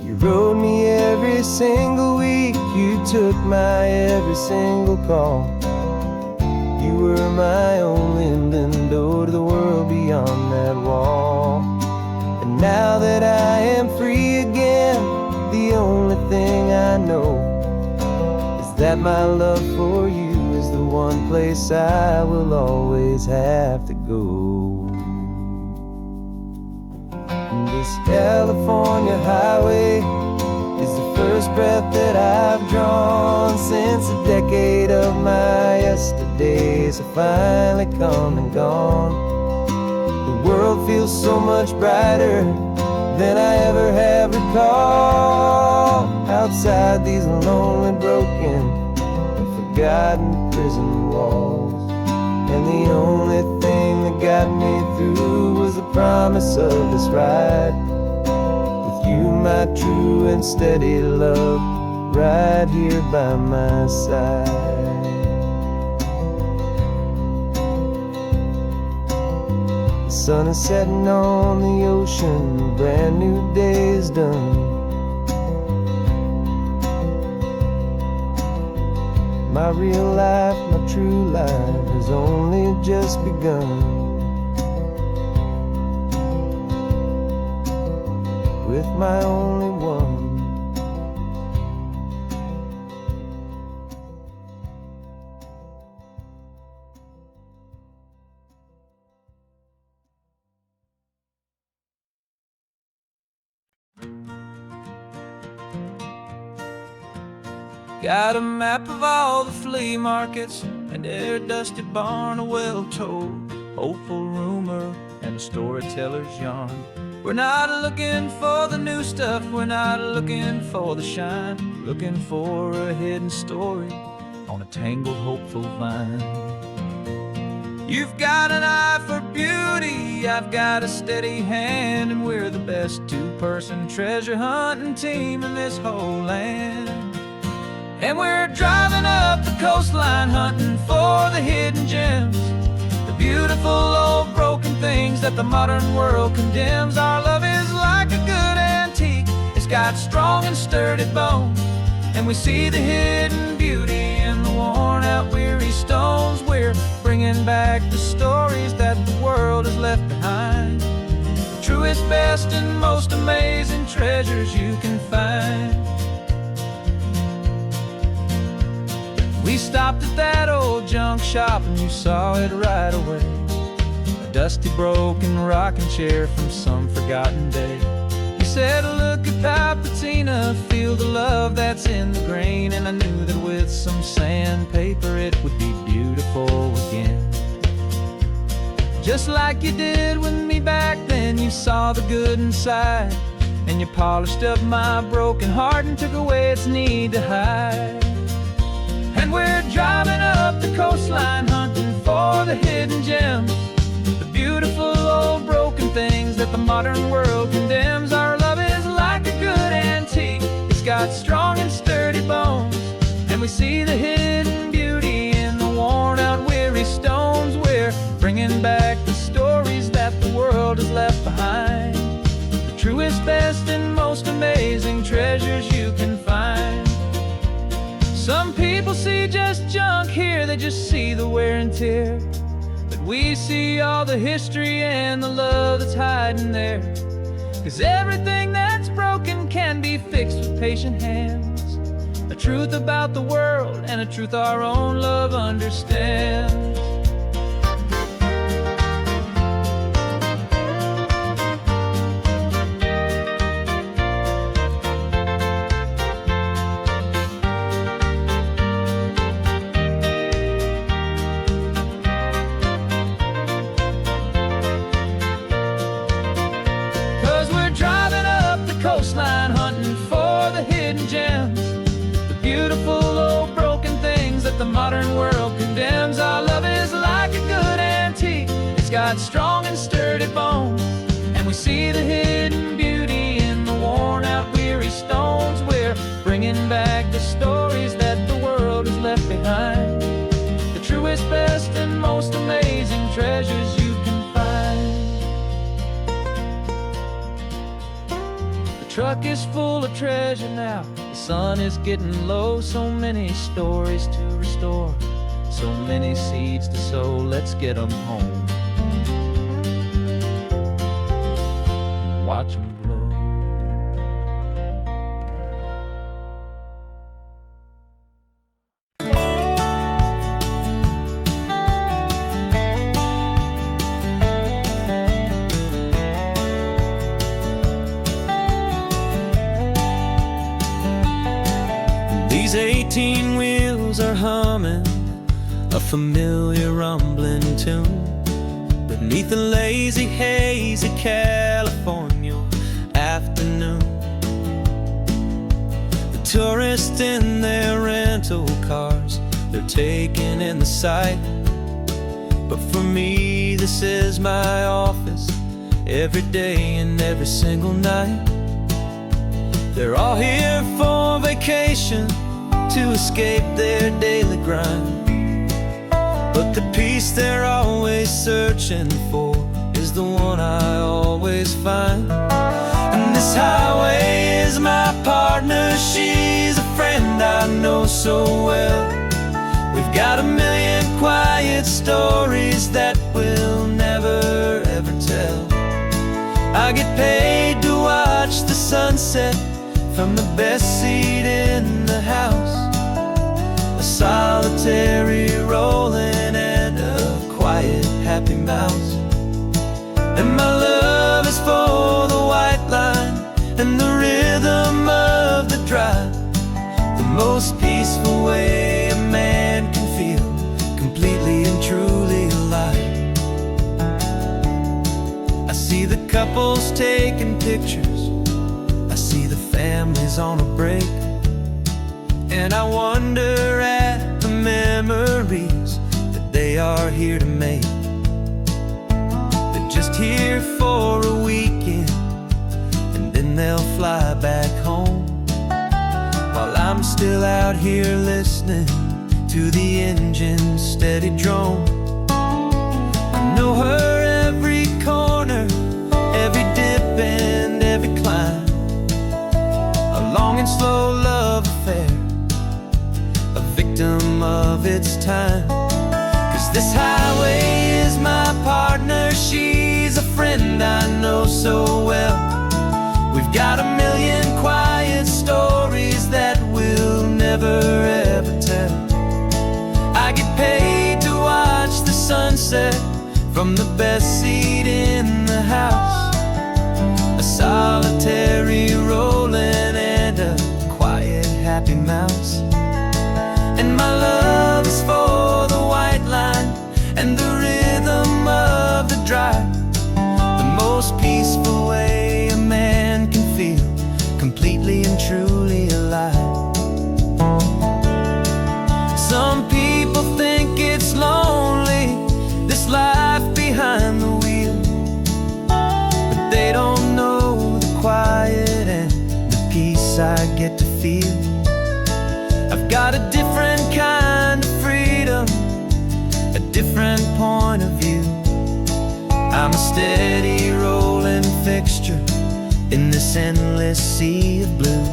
You rode me every single week, you took my every single call. You were my only window to the world beyond that wall. And now that I am free again, the only thing I know is that my love for you is the one place I will always have to go. And this California highway is the first breath that I've drawn since a decade of my yesterdays have finally come and gone. The world feels so much brighter than I ever have recalled, outside these lonely, broken, and forgotten prison walls. And the only thing that got me through was the promise of this ride with you, my true and steady love, right here by my side. The sun is setting on the ocean, a brand new day is done. My real life, my true life has only just begun. With my only one. Got a map of all the flea markets and every dusty barn, a well-told, hopeful rumor, and a storyteller's yarn. We're not looking for the new stuff, we're not looking for the shine, looking for a hidden story on a tangled, hopeful vine. You've got an eye for beauty, I've got a steady hand, and we're the best two-person treasure hunting team in this whole land. And we're driving up the coastline hunting for the hidden gems, the beautiful old broken things that the modern world condemns. Our love is like a good antique, it's got strong and sturdy bones, and we see the hidden beauty in the worn out weary stones. We're bringing back the stories that the world has left behind, the truest, best, and most amazing treasures you can find. We stopped at that old junk shop and you saw it right away, a dusty, broken rocking chair from some forgotten day. You said, look at that patina, feel the love that's in the grain, and I knew that with some sandpaper it would be beautiful again. Just like you did with me back then, you saw the good inside, and you polished up my broken heart and took away its need to hide. And we're driving up the coastline hunting for the hidden gems, the beautiful old broken things that the modern world condemns. Our love is like a good antique, it's got strong and sturdy bones, and we see the hidden beauty in the worn out weary stones. We're bringing back the stories that the world has left behind, the truest, best, and most amazing treasures you can find. Some people see just junk here, they just see the wear and tear, but we see all the history and the love that's hiding there. 'Cause everything that's broken can be fixed with patient hands, a truth about the world and a truth our own love understands. 'Cause we're driving up the coastline hunting for the hidden gems, the beautiful old broken things that the modern world condemns. Our love is like a good antique, it's got got strong and sturdy bones, and we see the hidden beauty in the worn-out, weary stones. We're bringing back the stories that the world has left behind, the truest, best, and most amazing treasures you can find. The truck is full of treasure now, the sun is getting low. So many stories to restore, so many seeds to sow. Let's get them home, watch them blow. These 18 wheels are humming a familiar rumbling tune beneath a lazy, hazy California afternoon. The tourists in their rental cars, they're taking in the sight. But for me, this is my office, every day and every single night. They're all here for vacation, to escape their daily grind. But the peace they're always searching for is the one I always find. And this highway is my partner, she's a friend I know so well. We've got a million quiet stories that we'll never ever tell. I get paid to watch the sunset from the best seat in the house, a solitary rolling and a quiet, happy mouse. And my love is for the white line and the rhythm of the drive, the most peaceful way a man can feel completely and truly alive. I see the couples taking pictures, I see the families on a break, and I wonder at the memories that they are here to make. They're just here for a weekend, and then they'll fly back home, while I'm still out here listening to the engine's steady drone. I know her every corner, every dip and every climb, a long and slow love affair, a victim of its time. 'Cause this highway is my partner, she's a friend I know so well. We've got a million quiet stories that we'll never ever tell. I get paid to watch the sunset from the best seat in the house, a solitary rolling and a quiet, happy mouse. And my love is for the white line and the rhythm of the drive, the most peaceful way a man can feel completely and truly alive. Some people think it's lonely, this life behind the wheel, but they don't know the quiet and the peace I get to feel. I've got a different kind of freedom, a different point of view. I'm a steady rolling fixture in this endless sea of blue.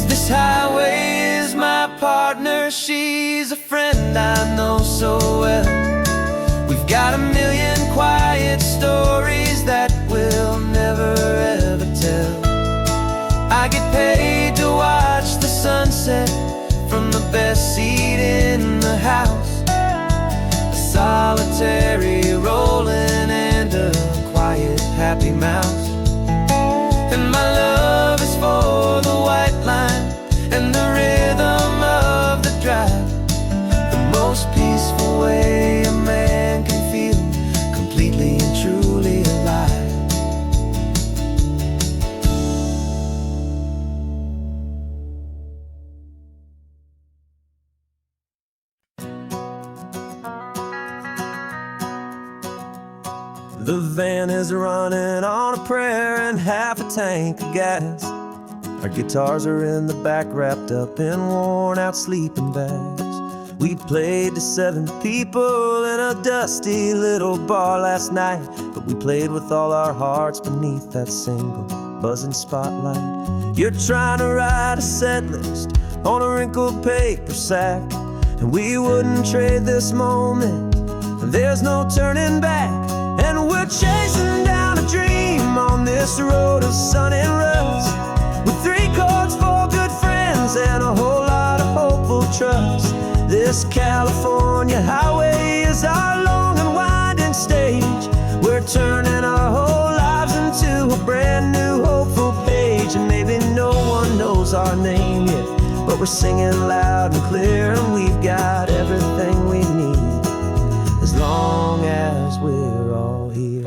This highway is my partner, she's a friend I know so well. We've got a million quiet stories that we'll never ever tell. I get paid to watch the sunset from the best seat in the house, a solitary rolling and a quiet, happy mouse. And my love is for the white line and the rhythm of the drive, the most peaceful way a man can feel completely and truly alive. The van is running on a prayer and half a tank of gas. Our guitars are in the back, wrapped up in worn-out sleeping bags. We played to 7 people in a dusty little bar last night, but we played with all our hearts beneath that single buzzing spotlight. You're trying to write a set list on a wrinkled paper sack, and we wouldn't trade this moment. There's no turning back, and we're chasing down a dream on this road of sun and rust, with 3 chords, 4 good friends, and a whole lot of hopeful trust. This California highway is our long and winding stage. We're turning our whole lives into a brand new hopeful page. And maybe no one knows our name yet, but we're singing loud and clear, and we've got everything we need, as long as we're all here.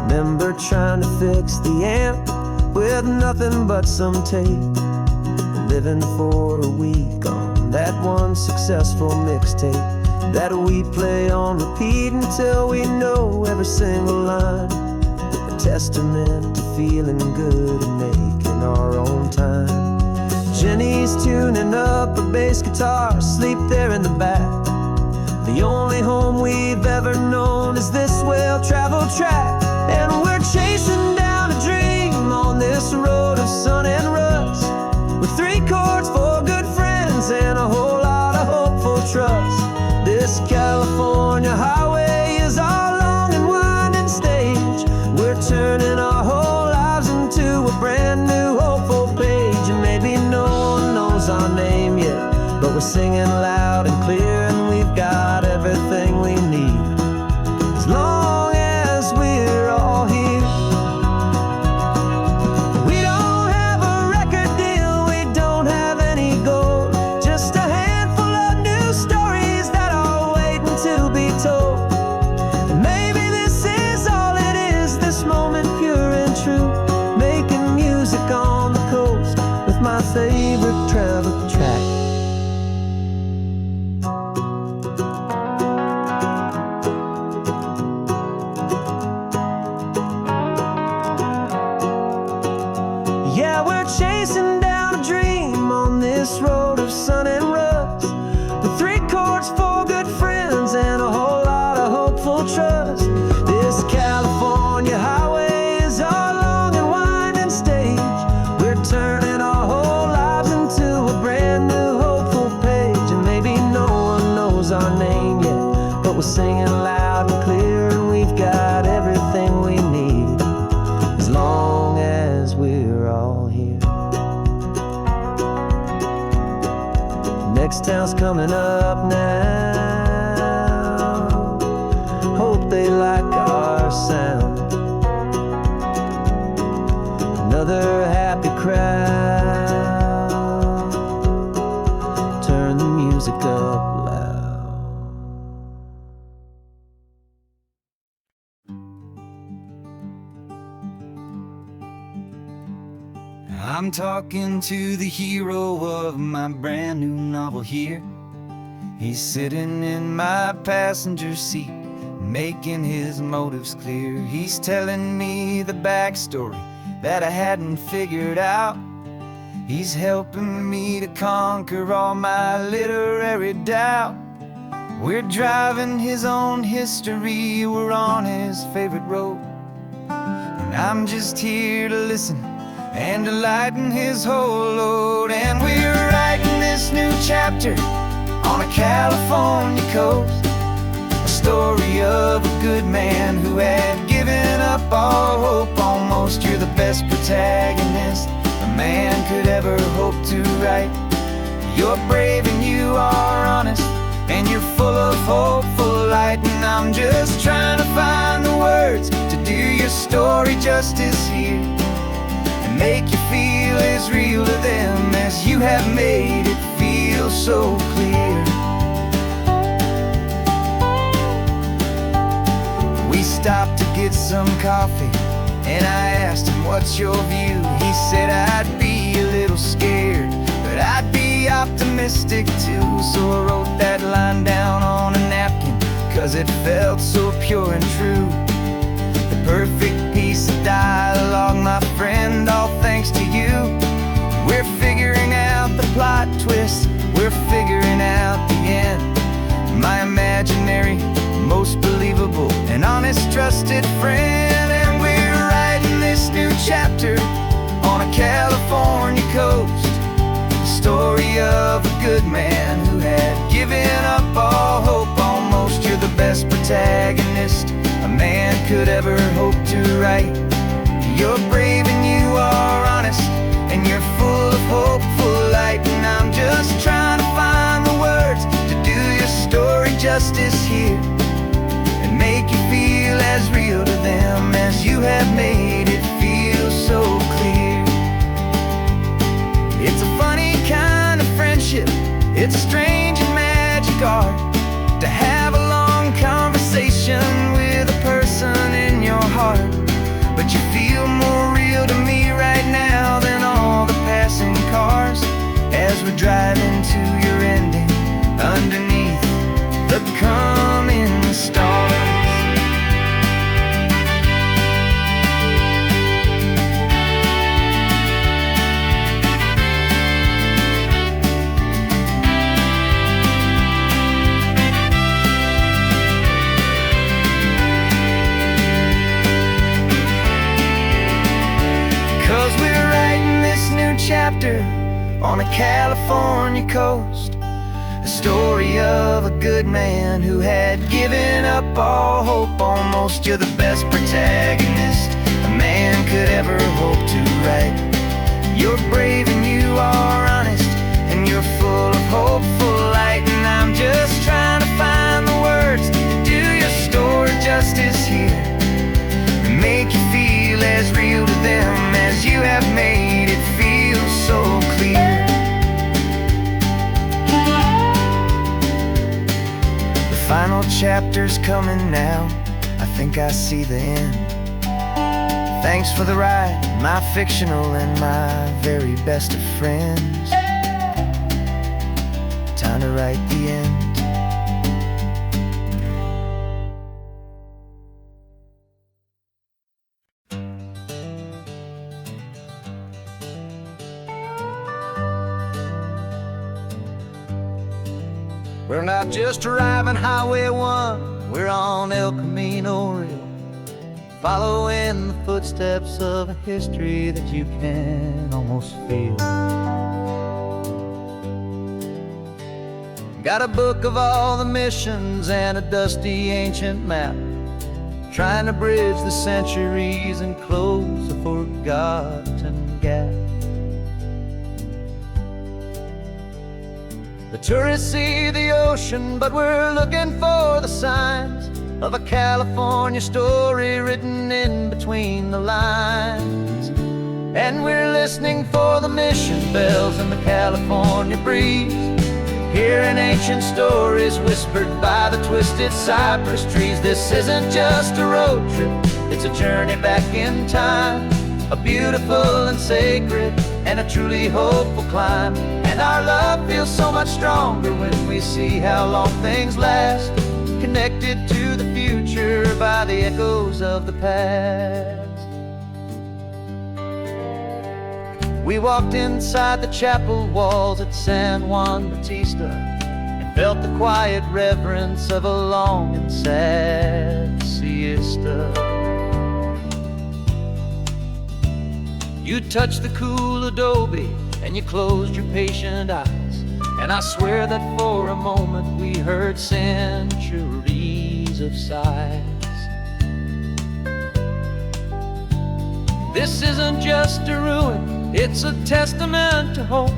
Remember trying to fix the amp with nothing but some tape, living for a week on that one successful mixtape that we play on repeat until we know every single line. A testament to feeling good and making our own time. Jenny's tuning up her bass guitar, asleep there in the back. The only home we've ever known is this well-traveled track, and we're chasing down a dream on this road of sun and rust, with 3 chords, 4 good friends, and a whole lot of hopeful trust. This California highway is our long and winding stage. We're turning our whole lives into a brand new hopeful page. And maybe no one knows our name yet, but we're singing loud and clear, and we've got everything we need, as long as we're all here. My favorite travel track. Yeah, we're chasing down a dream on this road of sun and rust, with 3 chords, 4 good friends, and a whole lot of hopeful trust. This California highway is our long and winding stage. We're turning our whole lives into a brand new hopeful page. And maybe no one knows our name yet, but we're singing loud and clear, and we've got everything we need, as long as we're all here. Next town's coming up now. Hope they like our sound. Another happy crowd. Turn the music up loud. I'm talking to the hero of my brand new novel here. He's sitting in my passenger seat, making his motives clear. He's telling me the backstory that I hadn't figured out. He's helping me to conquer all my literary doubt. We're driving his own history, we're on his favorite road, and I'm just here to listen and to lighten his whole load. And we're writing this new chapter on a California coast, a story of a good man who had given up all hope almost. You're the best protagonist a man could ever hope to write. You're brave and you are honest, and you're full of hopeful light. And I'm just trying to find the words to do your story justice here, and make you feel as real to them as you have made it feel so clear. We stopped to get some coffee, and I asked him, what's your view? He said, I'd be a little scared, but I'd be optimistic too. So I wrote that line down on a napkin on a California coast. The story of a good man who had given up all hope almost. You're the best protagonist a man could ever hope to write. You're brave and you are honest, and you're full of hopeful light. And I'm just trying to find the words to do your story justice here, and make you feel as real to them as you have made it feel so clear. It's a funny kind of friendship, it's a strange and magic art to have a long conversation with a person in your heart. But you feel more real to me right now than all the passing cars, as we're driving to your ending underneath the coming stars. 'Cause we're writing this new chapter on a California coast, a story of a good man who had given up all hope almost. You're the best protagonist a man could ever hope to write. You're brave and you are honest, and you're full of hopeful light. And I'm just trying to find the words to do your story justice here, and make you feel as real to them as you have made it feel so clear. The final chapter's coming now, I think I see the end. Thanks for the ride, my fictional and my very best of friends. Time to write the end. We're not just driving Highway 1, we're on El Camino Real, following the footsteps of a history that you can almost feel. Got a book of all the missions and a dusty ancient map, trying to bridge the centuries and close a forgotten gap. The tourists see the ocean, but we're looking for the signs of a California story written in between the lines. And we're listening for the mission bells in the California breeze, hearing ancient stories whispered by the twisted cypress trees. This isn't just a road trip, it's a journey back in time, a beautiful and sacred and a truly hopeful climb. And our love feels so much stronger when we see how long things last, connected to the future by the echoes of the past. We walked inside the chapel walls at San Juan Bautista and felt the quiet reverence of a long and sad siesta. You touched the cool adobe and you closed your patient eyes, and I swear that for a moment we heard centuries of sighs. This isn't just a ruin, it's a testament to hope,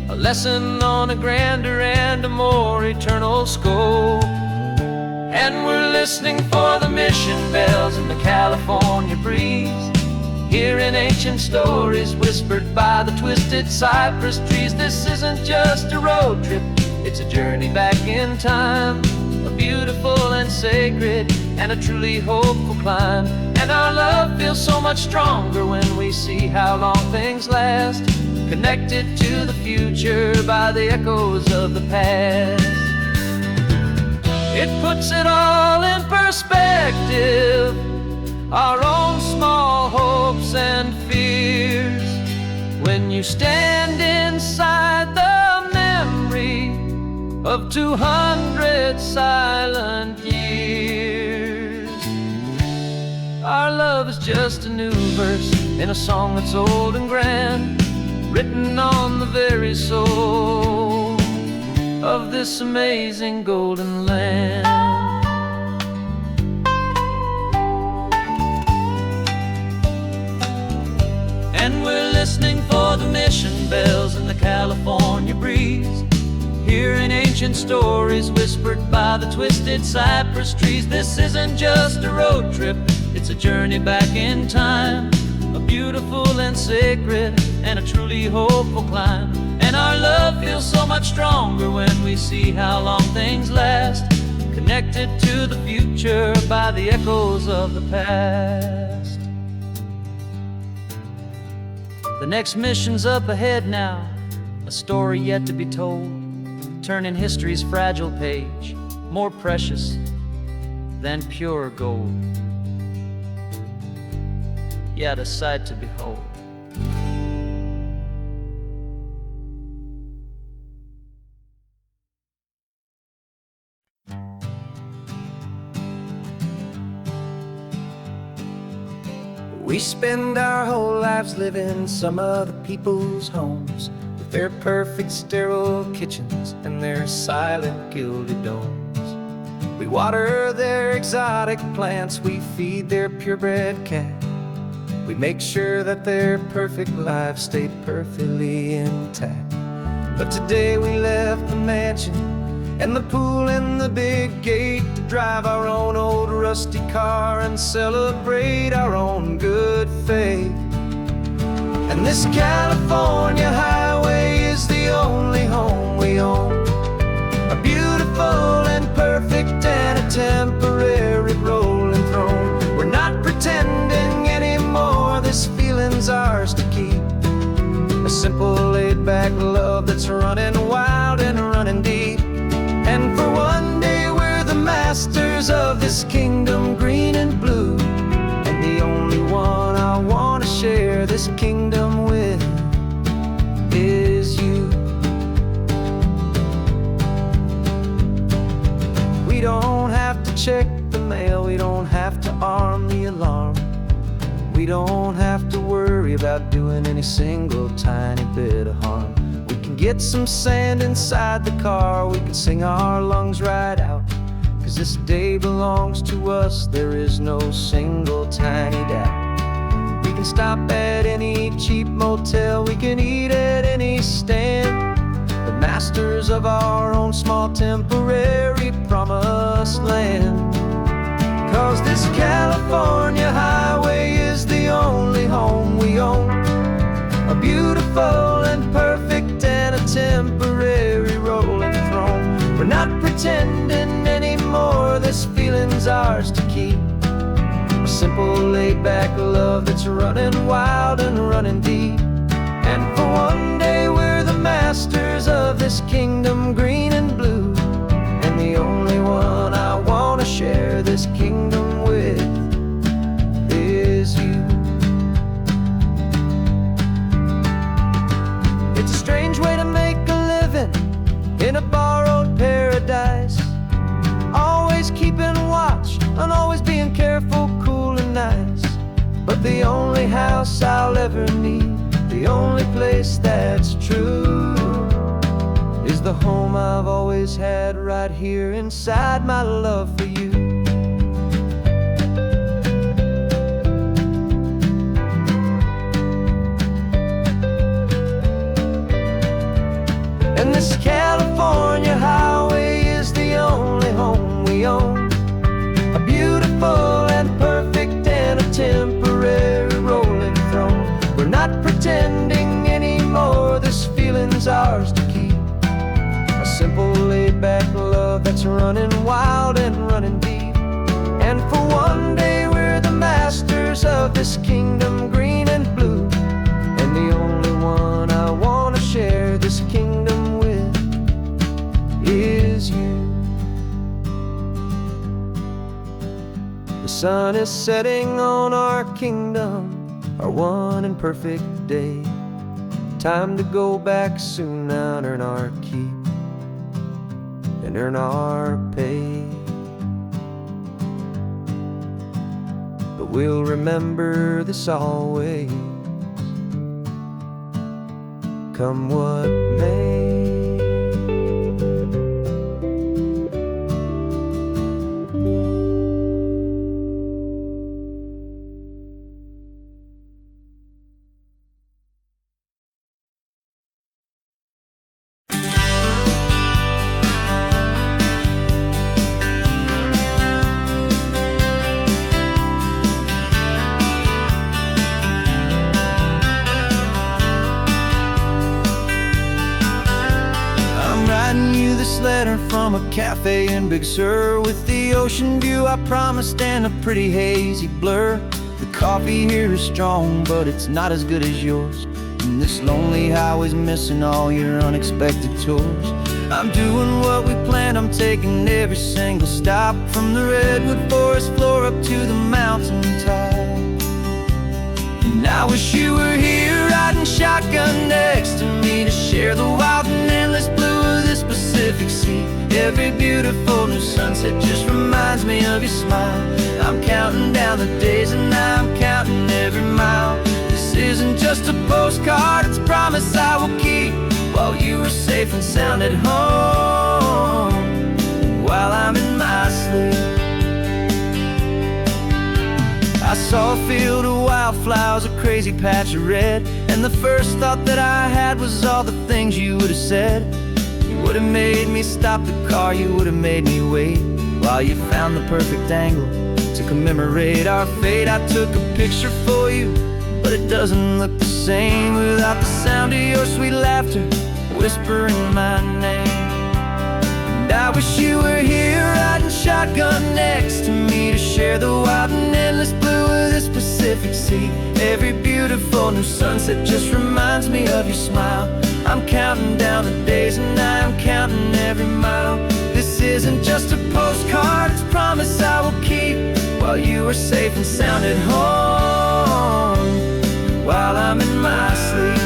a lesson on a grander and a more eternal scope. And we're listening for the mission bells in the California breeze, hearing ancient stories whispered by the twisted cypress trees. This isn't just a road trip, it's a journey back in time, a beautiful and sacred and a truly hopeful climb. And our love feels so much stronger when we see how long things last, connected to the future by the echoes of the past. It puts it all in perspective, our own small hopes and fears, when you stand inside the memory of 200 silent years. Our love is just a new verse in a song that's old and grand, written on the very soul of this amazing golden land. And we're listening for the mission bells in the California breeze, hearing ancient stories whispered by the twisted cypress trees. This isn't just a road trip, it's a journey back in time, a beautiful and sacred and a truly hopeful climb. And our love feels so much stronger when we see how long things last, connected to the future by the echoes of the past. The next mission's up ahead now, a story yet to be told, turning history's fragile page more precious than pure gold. Yet a sight to behold. We spend our whole lives living some other people's homes, with their perfect sterile kitchens and their silent gilded domes. We water their exotic plants, we feed their purebred cat. We make sure that their perfect lives stay perfectly intact. But today we left the mansion and the pool and the big gate to drive our own old rusty car and celebrate our own good faith. And this California highway is the only home we own, a beautiful and perfect and a temporary rolling throne. We're not pretending anymore, this feeling's ours to keep, a simple laid-back love that's running wild and running deep. And for one day we're the masters of this kingdom green and blue, and the only one I want to share this kingdom with is you. We don't have to check the mail, we don't have to arm the alarm, we don't have to worry about doing any single tiny bit of harm. We can get some sand inside the car, we can sing our lungs right out, 'cause this day belongs to us, there is no single tiny doubt. We can stop at any cheap motel, we can eat at any stand, the masters of our own small temporary promised land. 'Cause this California highway is the only home we own, a beautiful and perfect and a temporary rolling throne. We're not pretending anymore, this feeling's ours to keep, a simple laid-back love that's running wild and running deep. And for one day we're the masters of this kingdom green and blue, and the only one I want to share this kingdom with is you. It's a strange way to make a living in a borrowed paradise, always keeping watch and always being careful, cool and nice. But the only house I'll ever need, the only place that's true, is the home I've always had right here inside my love for you. And this California highway is the only home we own, a beautiful and perfect and a temporary rolling throne. We're not pretending anymore, this feeling's ours to keep, a simple laid-back love that's running wild and running deep. And for one day we're the masters of this kingdom green and blue, and the only one I want to share this kingdom with is you. The sun is setting on our kingdom, our one and perfect day. Time to go back soon now and earn our keep and earn our pay. But but we'll remember this always. Come what may. Letter from a cafe in Big Sur with the ocean view I promised and a pretty hazy blur. The coffee here is strong, but it's not as good as yours. And this lonely highway's missing all your unexpected tours. I'm doing what we planned, I'm taking every single stop, from the redwood forest floor up to the mountain top. And I wish you were here riding shotgun next to me to share the wild and endless blue of this Pacific Sea. Every beautiful new sunset just reminds me of your smile. I'm counting down the days and I'm counting every mile. This isn't just a postcard, it's a promise I will keep, while you are safe and sound at home, while I'm in my sleep. I saw a field of wildflowers, a crazy patch of red, and the first thought that I had was all the things you would have said. You would have made me stop the car, you would have made me wait, while you found the perfect angle to commemorate our fate. I took a picture for you, but it doesn't look the same without the sound of your sweet laughter whispering my name. And I wish you were here riding shotgun next to me to share the wild and endless blue of this Pacific Sea. Every beautiful new sunset just reminds me of your smile. I'm counting down the days and I'm counting every mile. This isn't just a postcard, it's a promise I will keep, while you are safe and sound at home, while I'm in my sleep.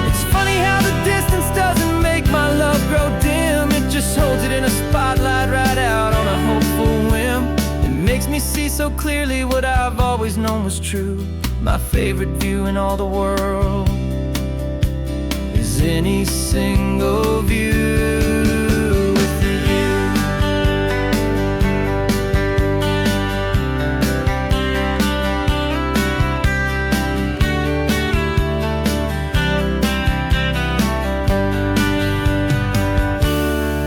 It's funny how the distance doesn't make my love grow dim. It just holds it in a spotlight right out on a hopeful whim. It makes me see so clearly what I've always known was true. My favorite view in all the world is any single view with you.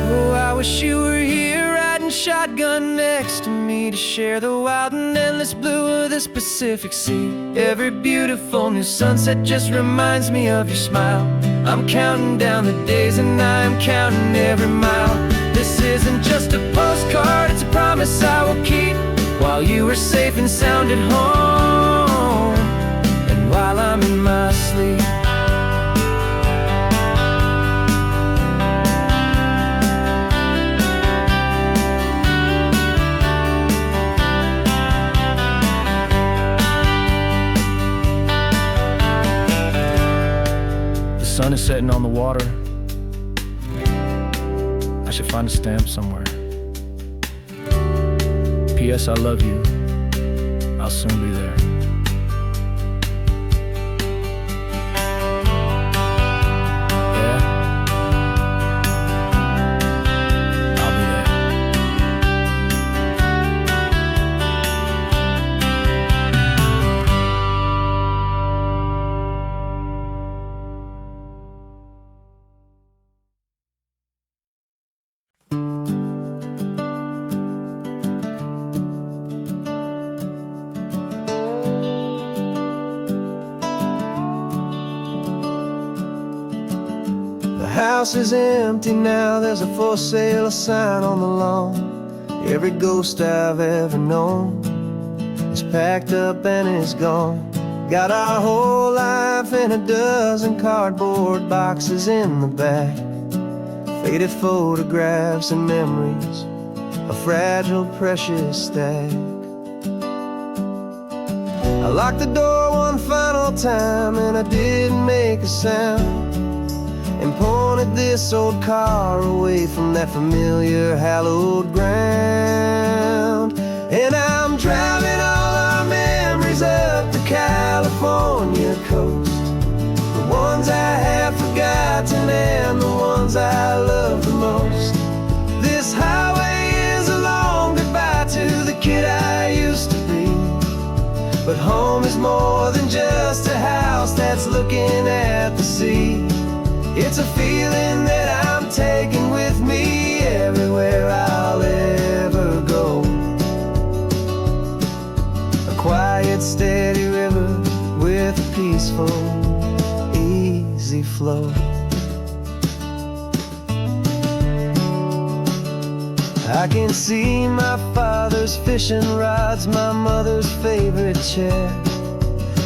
Oh, I wish you were here riding shotgun next to me to share the wild and endless blue of this Pacific Sea. Every beautiful new sunset just reminds me of your smile. I'm counting down the days and I'm counting every mile. This isn't just a postcard, it's a promise I will keep, while you are safe and sound at home, and while I'm in my sleep. The sun is setting on the water. I should find a stamp somewhere. P.S. I love you. I'll soon be there. Yeah? I'll be there. The house is empty now, there's a for sale sign on the lawn. Every ghost I've ever known is packed up and is gone. Got our whole life in a dozen cardboard boxes in the back. Faded photographs and memories, a fragile, precious stack. I locked the door one final time and I didn't make a sound, and pointed this old car away from that familiar hallowed ground. And I'm driving all our memories up the California coast, the ones I have forgotten and the ones I love the most. This highway is a long goodbye to the kid I used to be, but home is more than just a house that's looking at the sea. It's a feeling that I'm taking with me everywhere I'll ever go. A quiet, steady river with a peaceful, easy flow. I can see my father's fishing rods, my mother's favorite chair,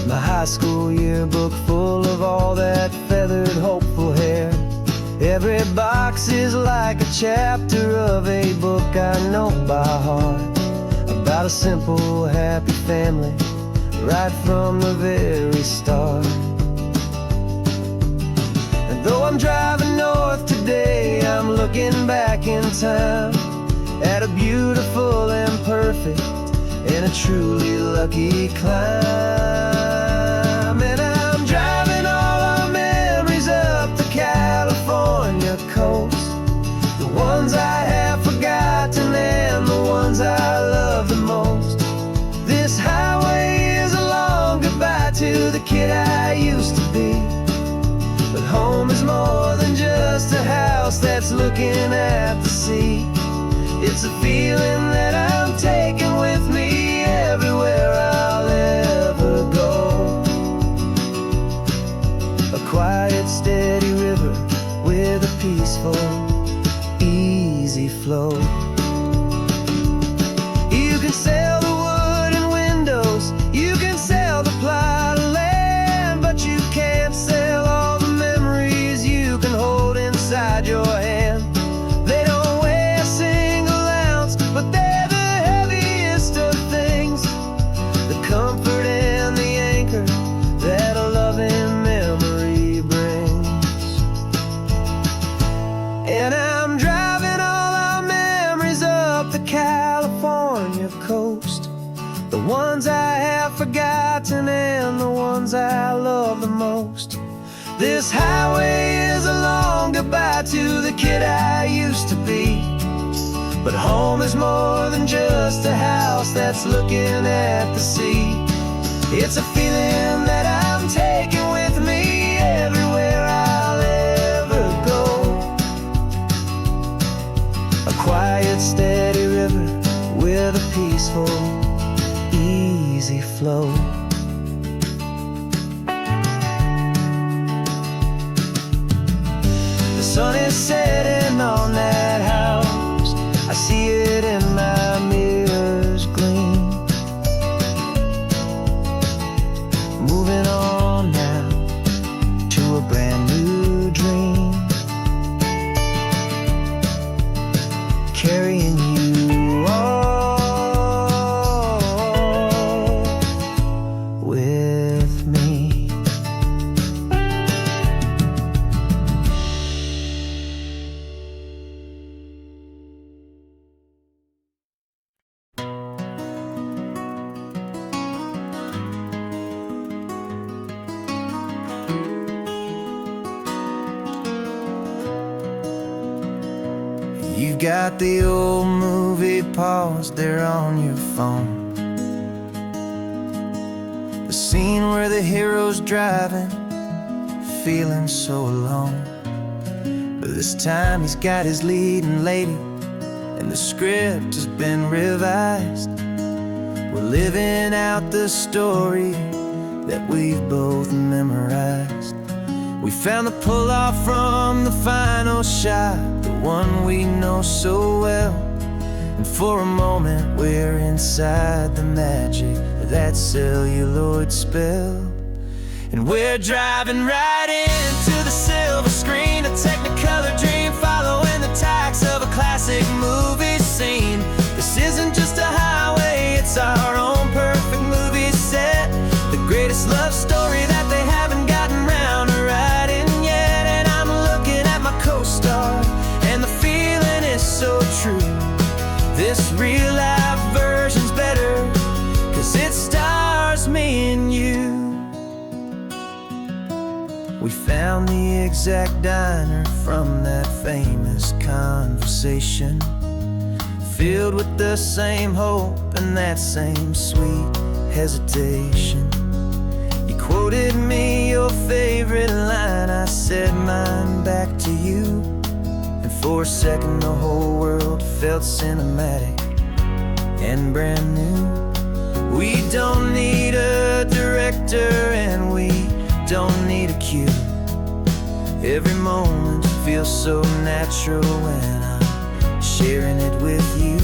my high school yearbook full of all that feathered, hopeful hair. Every box is like a chapter of a book I know by heart, about a simple, happy family right from the very start. And though I'm driving north today, I'm looking back in time at a beautiful and perfect and a truly lucky climb. And I'm driving all our memories up the California coast, the ones I have forgotten and the ones I love the most. This highway is a long goodbye to the kid I used to be, but home is more than just a house that's looking at the sea. It's a feeling that I'm taking with me everywhere I'll ever go. A quiet, steady river with a peaceful, easy flow. You can sail the wooden windows, you can sail the plot of land, but you can't sail all the memories you can hold inside your hand. They don't weigh a single ounce, but they're the heaviest of things, the comfort and the anchor that a loving memory brings. And I'm driving all our memories up the California coast, the ones I have forgotten and the ones I love the most. This highway is a long goodbye to the kid I used to be, but home is more than just a house that's looking at the sea. It's a feeling that I'm taking with me everywhere I'll ever go. A quiet, steady river with a peaceful, easy flow. The sun is setting on that house, I see it in my mirror's gleam. Moving on now to a brand new dream, carrying you all with me. You've got the old movie paused there on your phone, the scene where the hero's driving, feeling so alone. But this time he's got his leading lady, and the script has been revised. We're living out the story that we've both memorized. We found the pull-off from the final shot, the one we know so well. And for a moment we're inside the magic of that celluloid spell. And we're driving right into the silver screen, a technicolor dream, following the tacks of a classic movie scene. This isn't just a highway, it's our own perfect movie set, the greatest love story that they haven't gotten round to writing yet. And I'm looking at my co-star, and the feeling is so true. This real life version's better We found the exact diner from that famous conversation, filled with the same hope and that same sweet hesitation. You quoted me your favorite line, I said mine back to you, and for a second the whole world felt cinematic and brand new. We don't need a director and we don't need a cue. Every moment feels so natural when I'm sharing it with you.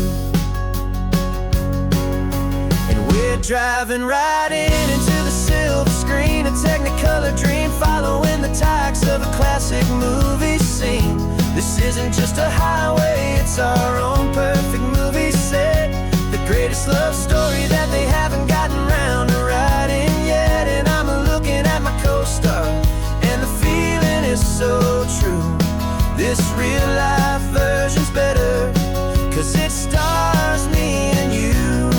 And we're driving right into the silver screen, a technicolor dream, following the tacks of a classic movie scene. This isn't just a highway, it's our own perfect movie set, the greatest love story that they haven't gotten round to writing yet. And I'm looking at my co-star, and the feeling is so true. This real life version's better, 'cause it stars me and you.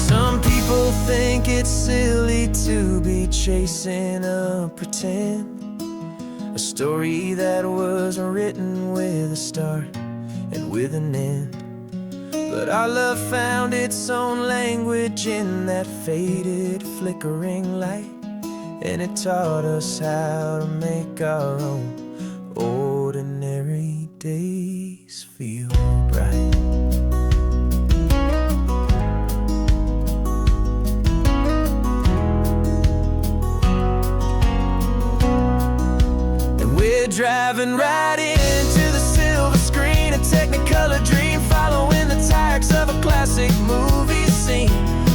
Some people think it's silly to be chasing a pretend, a story that was written with a start and with an end. But our love found its own language in that faded, flickering light, and it taught us how to make our own ordinary days feel bright. And we're driving right into the silver screen, a technicolor dream, following the tacks of a classic movie scene.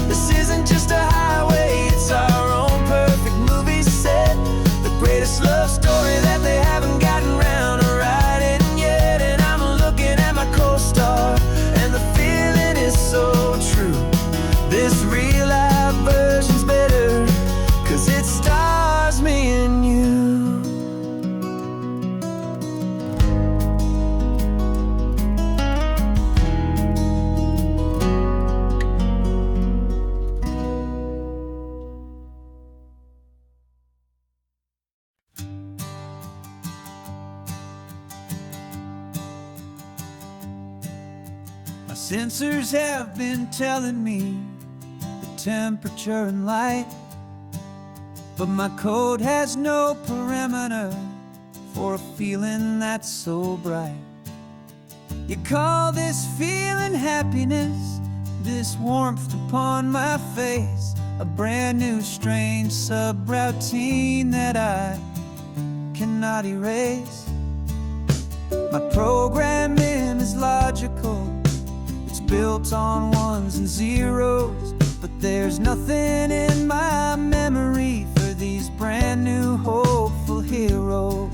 This isn't just a highway, it's our own perfect movie set, the greatest love story that they haven't gotten round to writing yet. And I'm looking at my co-star, and the feeling is so true. This real life version's better, 'cause it stars me and you. My sensors have been telling me the temperature and light, but my code has no parameter for a feeling that's so bright. You call this feeling happiness, this warmth upon my face, a brand new strange subroutine that I cannot erase. My programming is logical, built on ones and zeros, but there's nothing in my memory for these brand new hopeful heroes.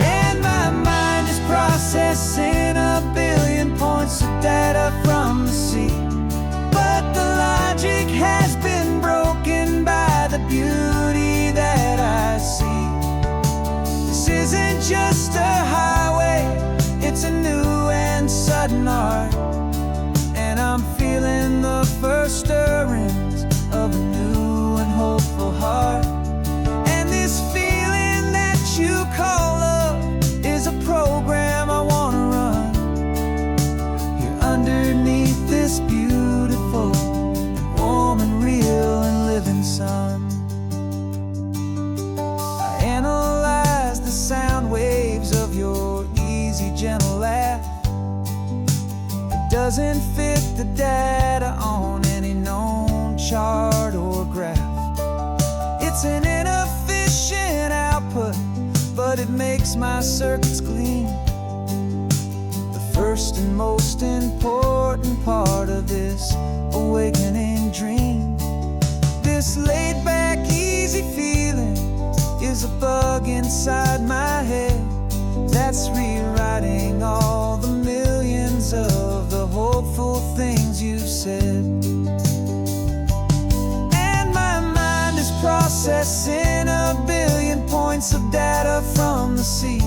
And my mind is processing a billion points of data from the sea, but the logic has been broken by the beauty that I see. This isn't just a highway, it's a new and sudden art, and I'm feeling the first stirrings of a new and hopeful heart. And this feeling that you call love is a program I wanna run here underneath this beautiful and warm and real and living sun. I analyze the sound waves of your easy, gentle laugh. It doesn't fit the data on any known chart or graph. It's an inefficient output, but it makes my circuits clean. The first and most important part of this awakening dream. This laid-back, easy feeling is a bug inside my head that's rewriting all the millions of the hopeful things you've said. And my mind is processing a billion points of data from the sea,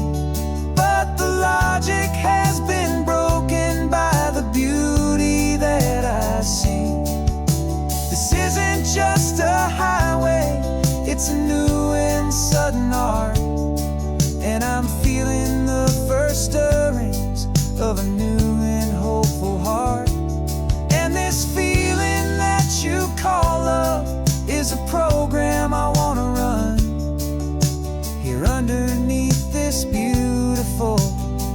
but the logic has been broken by the beauty that I see. This isn't just a highway, It's a new and sudden art, and I'm feeling the first stirrings of a new and hopeful heart. And this feeling that you call love is a program I wanna run here underneath this beautiful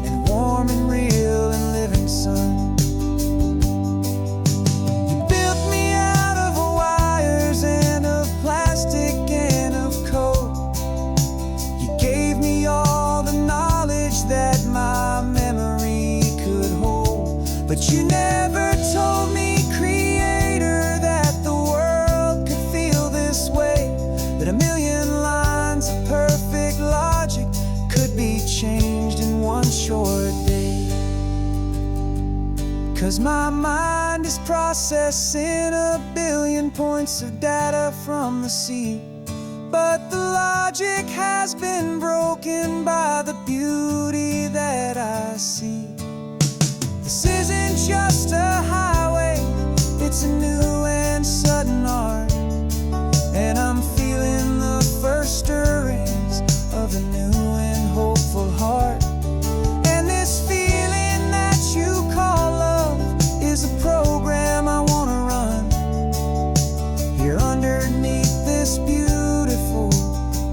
and warm and real and living sun. You built me out of wires and of plastic and of code. You gave me all the knowledge that my memory could hold, but you never told me, Creator, that the world could feel this way, that a million lines of perfect logic could be changed in one short day. 'Cause my mind is processing a billion points of data from the sea, but the logic has been broken by the beauty that I see. This isn't just a highway, it's a new and sudden art, and I'm feeling the first stirrings of a new and hopeful heart. And this feeling that you call love is a program I wanna run here underneath this beautiful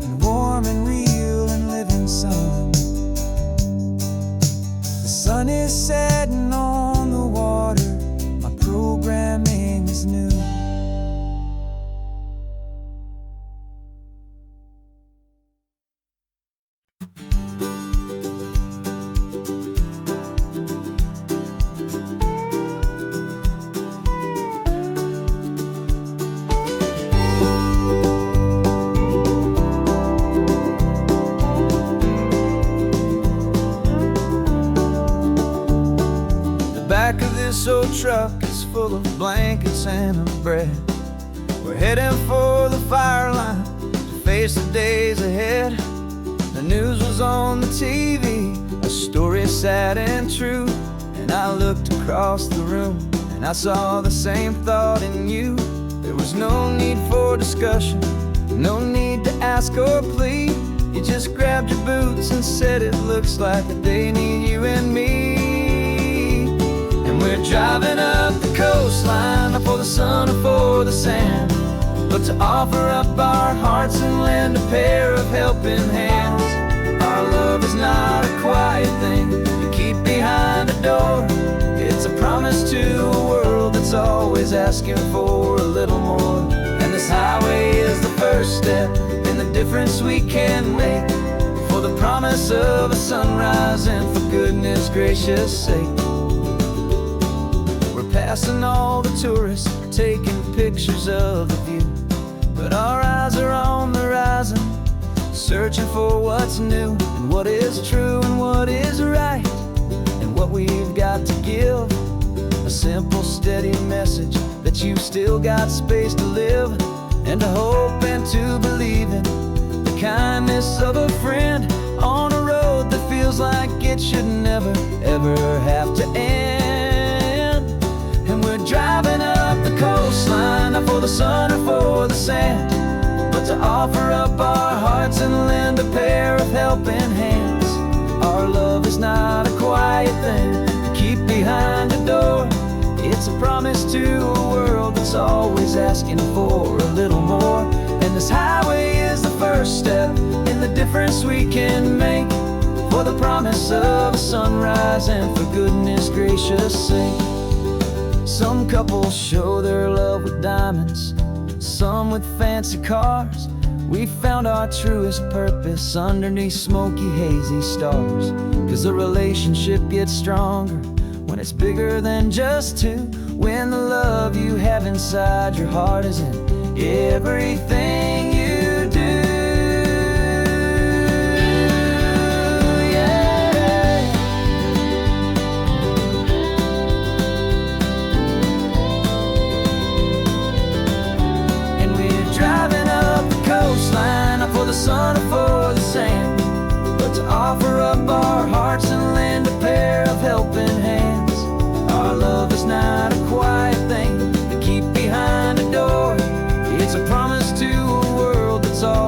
and warm and real and living sun. The sun is setting on the water, my programming is new. The back of this old truck is full of blankets and of bread. We're heading for the fire line to face the days ahead. The news was on the TV, a story sad and true, and I looked across the room and I saw the same thought in you. There was no need for discussion, no need to ask or plead. You just grabbed your boots and said it looks like the day need you and me. And we're driving up the coastline, not for the sun or for the sand, but to offer up our hearts and lend a pair of helping hands. Our love is not a quiet thing you keep behind a door. It's a promise to a world that's always asking for a little more. And this highway is the first step in the difference we can make, for the promise of a sunrise and for goodness gracious sake. We're passing all the tourists, taking pictures of the view, but our eyes are on the horizon, searching for what's new and what is true and what is right, and what we've got to give. A simple, steady message that you've still got space to live, and to hope and to believe in the kindness of a friend on a road that feels like it should never, ever have to end. And we're driving up the coastline, not for the sun or for the sand, but to offer up our hearts and lend a pair of helping hands. Our love is not a quiet thing to keep behind a door. It's a promise to a world that's always asking for a little more. And this highway is the first step in the difference we can make, for the promise of a sunrise and for goodness gracious sake. Some couples show their love with diamonds, some with fancy cars. We found our truest purpose underneath smoky, hazy stars. 'Cause the relationship gets stronger when it's bigger than just two, when the love you have inside your heart is in everything you do. For the sun or for the sand, but to offer up our hearts and lend a pair of helping hands. Our love is not a quiet thing to keep behind a door. It's a promise to a world that's all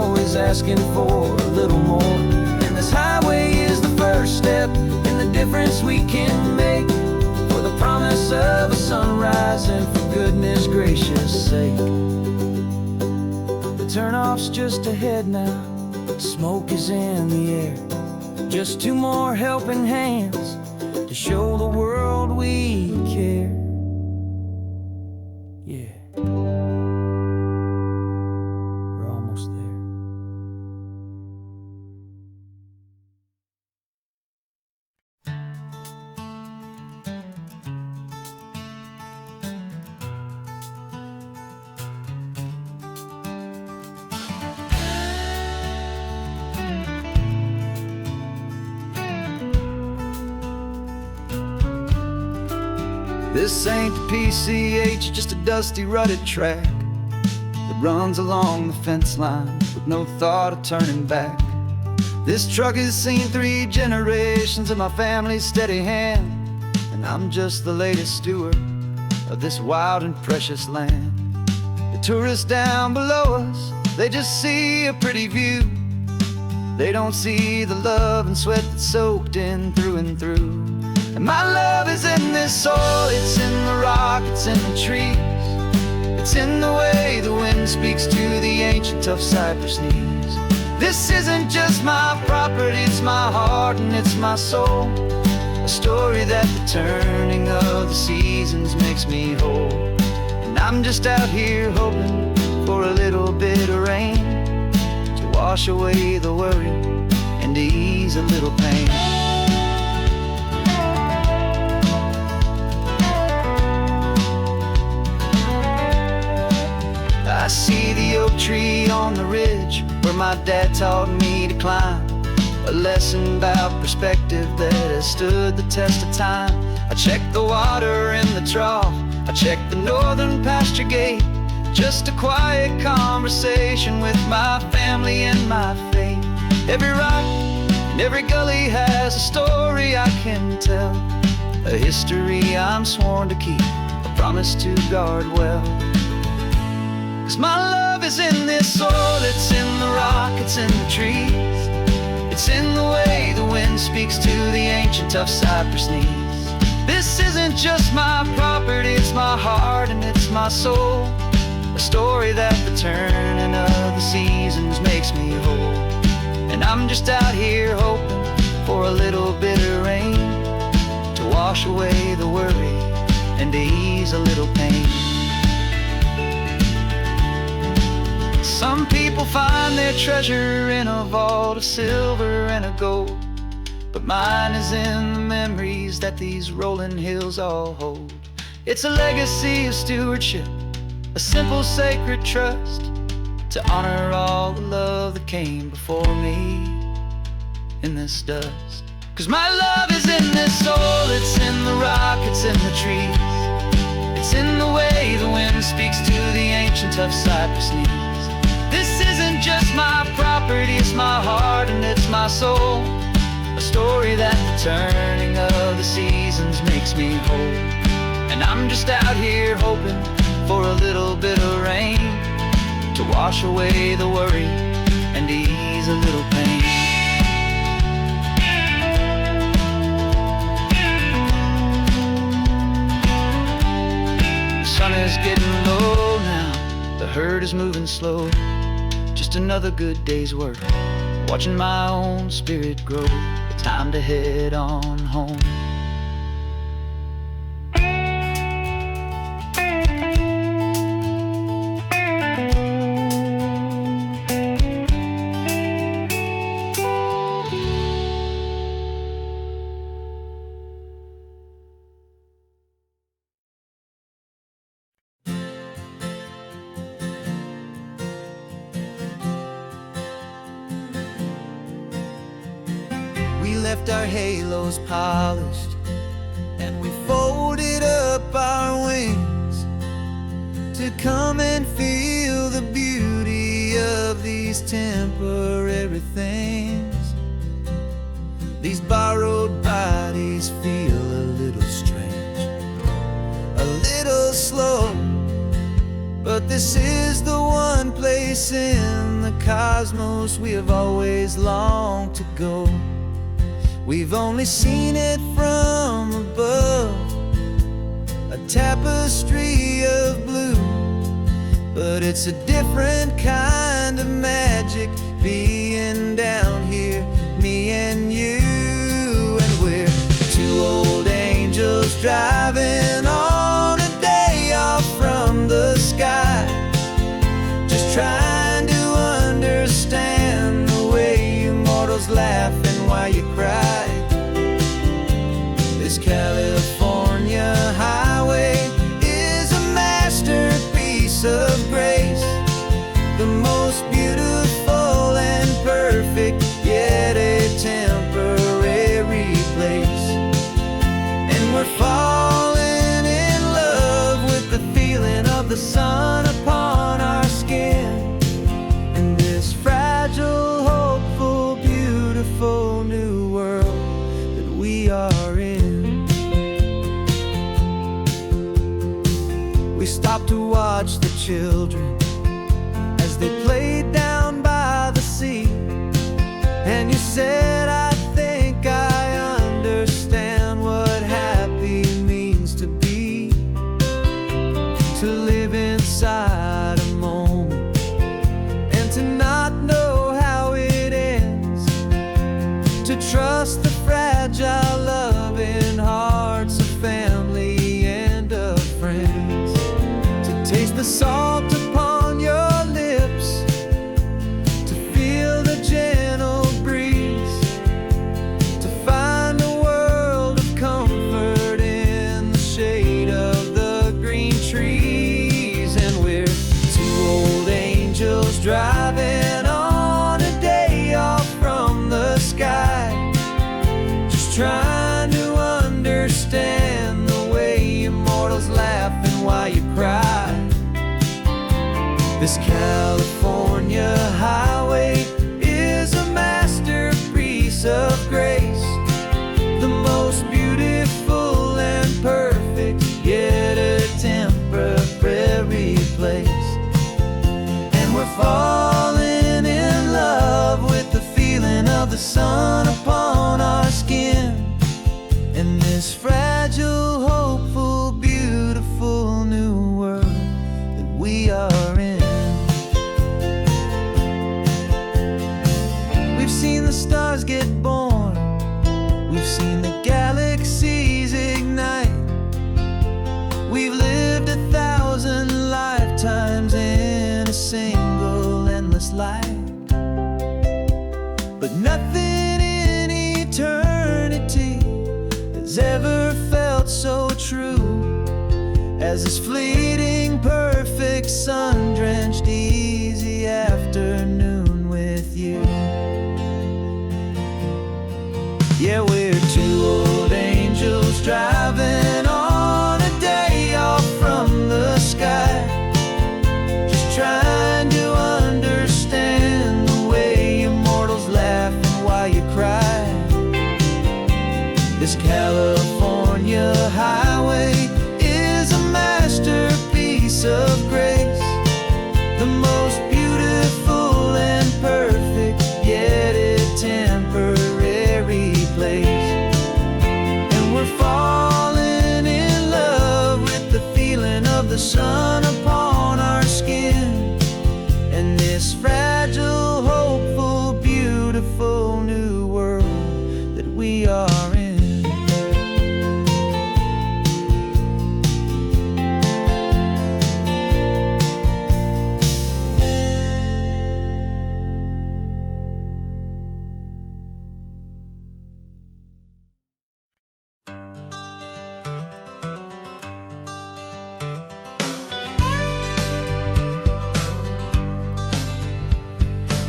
asking for a little more. And this highway is the first step in the difference we can make, for the promise of a sunrise and for goodness gracious sake. The turnoff's just ahead now, smoke is in the air. Just two more helping hands to show the world we care. Yeah, we're almost there. This ain't the PCH, just a dusty, rutted track that runs along the fence line with no thought of turning back. This truck has seen 3 generations of my family's steady hand, and I'm just the latest steward of this wild and precious land. The tourists down below us, they just see a pretty view. They don't see the love and sweat that's soaked in through and through. And my love is in this soil, it's in the rock, it's in the trees. It's in the way the wind speaks to the ancient tough cypress knees. This isn't just my property, it's my heart and it's my soul. A story that the turning of the seasons makes me whole. And I'm just out here hoping for a little bit of rain to wash away the worry and to ease a little pain. I see the oak tree on the ridge where my dad taught me to climb, a lesson about perspective that has stood the test of time. I check the water in the trough, I check the northern pasture gate, just a quiet conversation with my family and my faith. Every rock and every gully has a story I can tell, a history I'm sworn to keep, a promise to guard well. 'Cause my love is in this soil, it's in the rock, it's in the trees. It's in the way the wind speaks to the ancient tough cypress knees. This isn't just my property, it's my heart and it's my soul. A story that the turning of the seasons makes me whole. And I'm just out here hoping for a little bit of rain to wash away the worry and to ease a little pain. Some people find their treasure in a vault of silver and a gold, but mine is in the memories that these rolling hills all hold. It's a legacy of stewardship, a simple sacred trust, to honor all the love that came before me in this dust. 'Cause my love is in this soul, it's in the rock, it's in the trees. It's in the way the wind speaks to the ancient tough cypress knees. This isn't just my property, it's my heart and it's my soul. A story that the turning of the seasons makes me whole. And I'm just out here hoping for a little bit of rain to wash away the worry and to ease a little pain. The sun is getting low now, the herd is moving slow. Just another good day's work, watching my own spirit grow. Time to head on home. We left our halos polished and we folded up our wings to come and feel the beauty of these temporary things. These borrowed bodies feel a little strange, a little slow, but this is the one place place in the cosmos we have always longed to go. We've only seen it from above, a tapestry of blue. But it's a different kind of magic being down here, me and you. And we're two old angels driving on a day off from the sky, just trying to understand the way you mortals laugh and why you cry. This California highway is a masterpiece of grace, the most beautiful and perfect, yet a temporary place. And we're falling in love with the feeling of the sun upon our skin, in this fragile, hopeful, beautiful new world that we are in. We stopped to watch the children as they played down by the sea, and you said, I think I understand what happy means to be, to live inside a moment and to not know how it ends, to trust the fragile loving hearts of family and of friends, to taste the salt upon your lips, to feel the gentle breeze, to find a world of comfort in the shade of the green trees. And we're two old angels driving on a day off from the sky, just trying to understand the way immortals laugh and why you cry. This California highway is a masterpiece of grace, the most beautiful and perfect, yet a temporary place. And we're falling in love with the feeling of the sun upon our skin, in this fragile, hopeful, beautiful new world that we are in. We've seen the stars get born, we've seen the galaxies ignite, we've lived 1,000 lifetimes in a single endless life. But nothing in eternity has ever felt so true as this fleeting, perfect, sun-drenched, easy afternoon with you. Yeah, we're two old angels driving on a day off from the sky, just trying to understand the way immortals laugh and why you cry. This California highway is a masterpiece of grace, the most beautiful and perfect, yet a temporary place. And we're falling in love with the feeling of the sun upon our skin, and this fragile, hopeful, beautiful new world that we are in.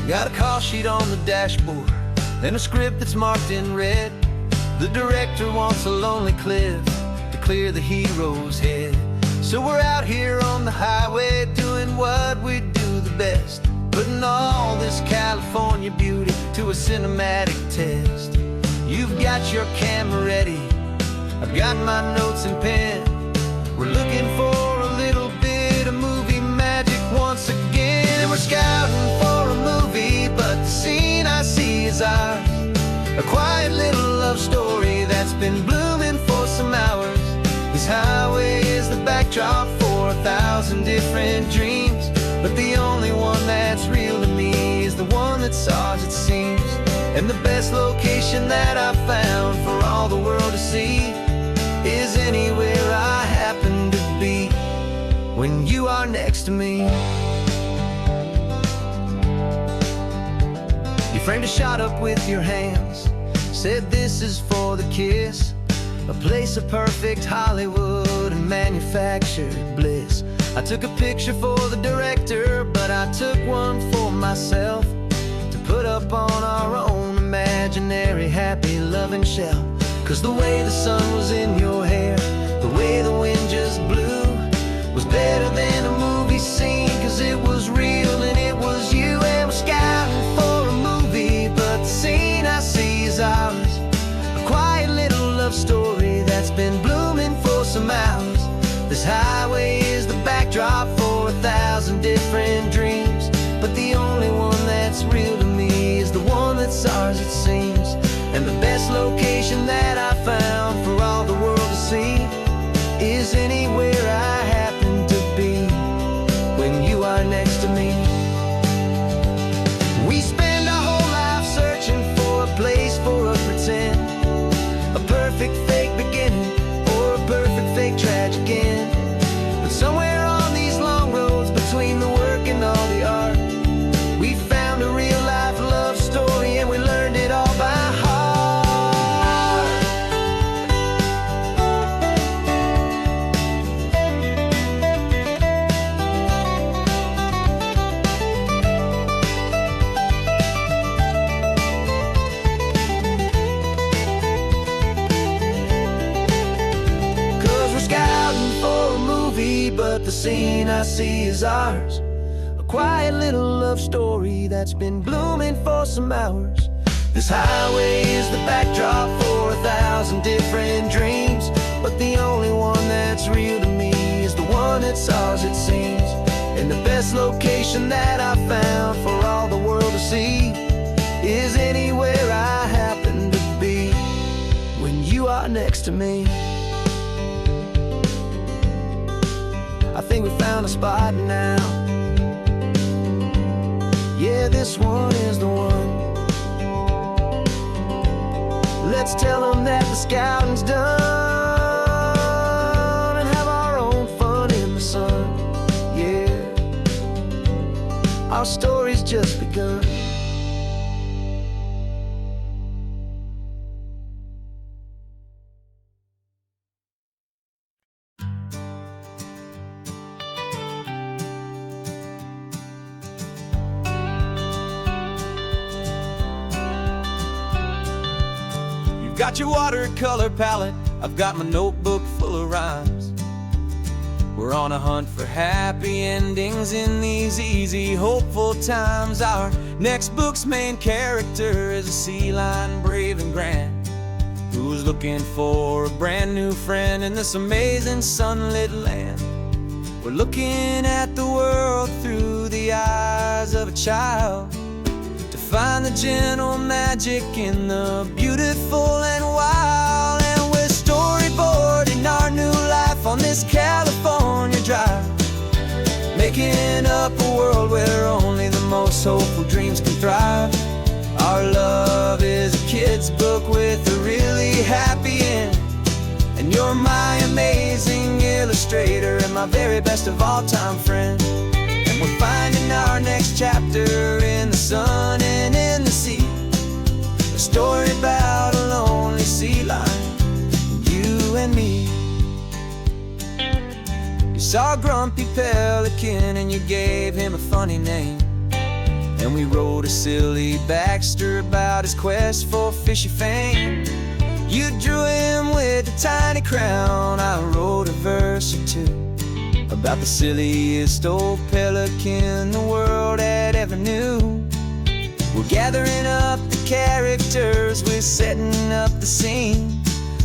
Got a call sheet on the dashboard and a script that's marked in red. The director wants a lonely cliff to clear the hero's head. So we're out here on the highway doing what we do the best, putting all this California beauty to a cinematic test. You've got your camera ready, I've got my notes and pen. We're looking for a little bit of movie magic once again, and we're sky is ours. A quiet little love story that's been blooming for some hours. This highway is the backdrop for 1,000 different dreams, but the only one that's real to me is the one that's ours, it seems. And the best location that I've found for all the world to see is anywhere I happen to be when you are next to me. You framed a shot up with your hands, said this is for the kiss, a place of perfect Hollywood and manufactured bliss. I took a picture for the director, but I took one for myself to put up on our own imaginary happy loving shelf. Cause the way the sun was in your hair, the way the wind just blew, was better than a movie scene. Cause it was real and it was you, and we're scouting for a movie, but the scene I see is ours. A quiet little love story that's been blooming for some hours. This highway is the backdrop for 1,000 different dreams, but the only one that's real to me is the one that's ours, it seems. And the best location that I found for all the world to see is anywhere I happen to be when you are next to me. We spend our whole life searching for a place for a pretend, a perfect fake beginning or a perfect fake tragic end. But somewhere on these long roads between the work and all the art, we found a real life love story, and we learned it all by heart. But the scene I see is ours. A quiet little love story that's been blooming for some hours. This highway is the backdrop for 1,000 different dreams, but the only one that's real to me is the one that's ours, it seems. And the best location that I found for all the world to see is anywhere I happen to be when you are next to me. I think we found a spot now. Yeah, this one is the one. Let's tell them that the scouting's done and have our own fun in the sun. Yeah, our story's just begun. Got your watercolor palette, I've got my notebook full of rhymes. We're on a hunt for happy endings in these easy, hopeful times. Our next book's main character is a sea lion, brave and grand, who's looking for a brand new friend in this amazing sunlit land. We're looking at the world through the eyes of a child, find the gentle magic in the beautiful and wild. And we're storyboarding our new life on this California drive, making up a world where only the most hopeful dreams can thrive. Our love is a kid's book with a really happy end, and you're my amazing illustrator and my very best of all time friend. We're finding our next chapter in the sun and in the sea, a story about a lonely sea lion, you and me. You saw a grumpy pelican and you gave him a funny name, and we wrote a silly Baxter about his quest for fishy fame. You drew him with a tiny crown, I wrote a verse or two about the silliest old pelican the world had ever knew. We're gathering up the characters, we're setting up the scene,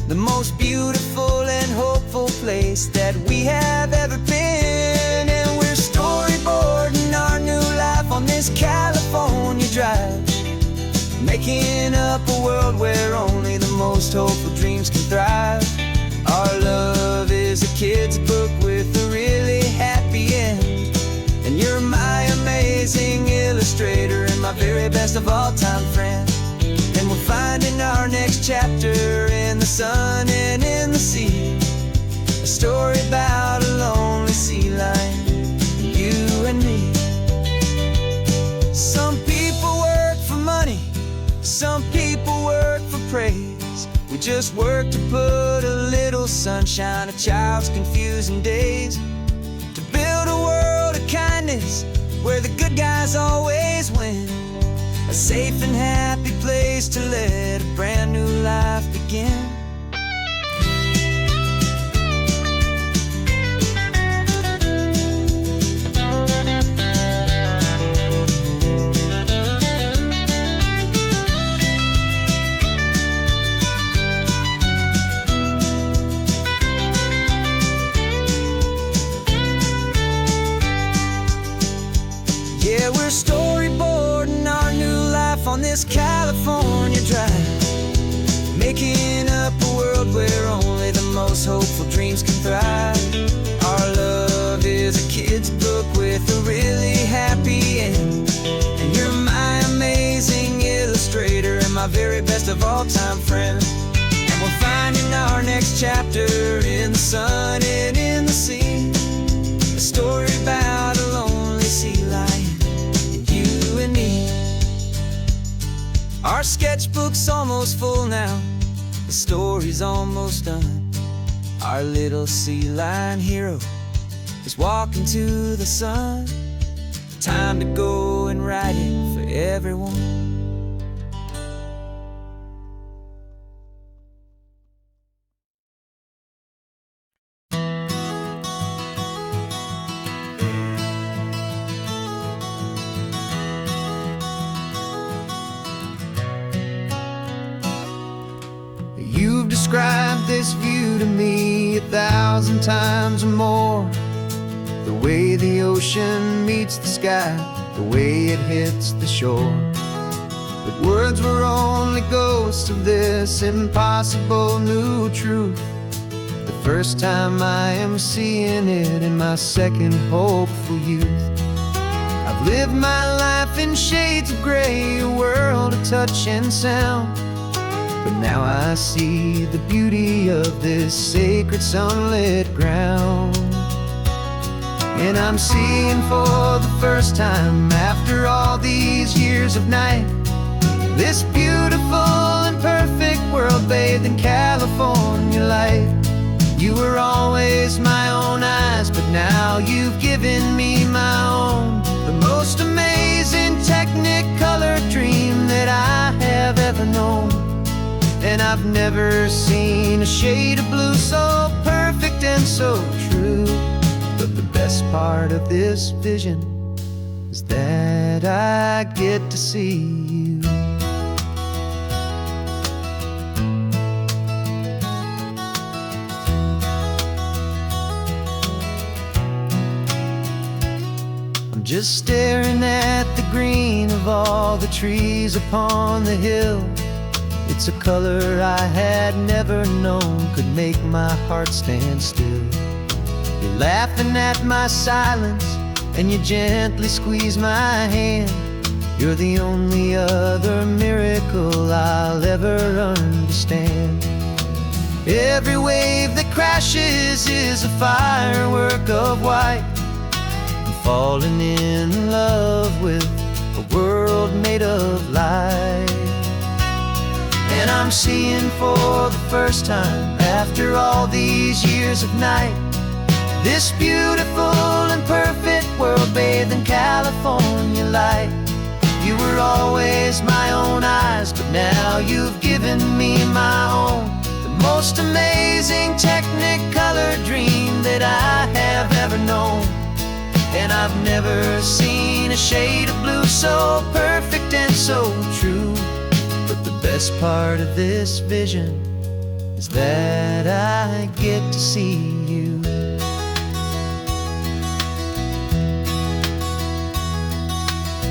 the most beautiful and hopeful place that we have ever been. And we're storyboarding our new life on this California drive, making world where only the most hopeful dreams can thrive. Our love is a kid's book with a really happy end. And you're my amazing illustrator and my very best of all time friend. And we're finding our next chapter in the sun and in the sea. A story about a lonely sea lion, you and me. Some people work for money, some people work for praise. We just work to put a little sunshine in a child's confusing days. To build a world of kindness where the good guys always win. A safe and happy place to let a brand new life begin. Yeah, we're storyboarding our new life on this California drive, making up a world where only the most hopeful dreams can thrive. Our love is a kid's book with a really happy end. And you're my amazing illustrator and my very best of all time friend. And we're finding our next chapter in the sun and in the sea. A story about a lonely sea lion, you and me. Our sketchbook's almost full now, the story's almost done. Our little sea lion hero is walking to the sun. Time to go and write it for everyone. You've described this view to me 1,000 times or more. The way the ocean meets the sky, the way it hits the shore. But words were only ghosts of this impossible new truth. The first time I am seeing it in my second hopeful youth. I've lived my life in shades of gray, a world of touch and sound. But now I see the beauty of this sacred sunlit ground. And I'm seeing for the first time after all these years of night, this beautiful and perfect world bathed in California light. You were always my own eyes, but now you've given me my own. The most amazing technicolor dream that I have ever known. And I've never seen a shade of blue so perfect and so true. But the best part of this vision is that I get to see you. I'm just staring at the green of all the trees upon the hill. It's a color I had never known could make my heart stand still. You're laughing at my silence and you gently squeeze my hand. You're the only other miracle I'll ever understand. Every wave that crashes is a firework of white. I'm falling in love with a world made of light. And I'm seeing for the first time after all these years of night, this beautiful and perfect world bathed in California light. You were always my own eyes, but now you've given me my own. The most amazing technicolor dream that I have ever known. And I've never seen a shade of blue so perfect and so true. But the best part of this vision is that I get to see you.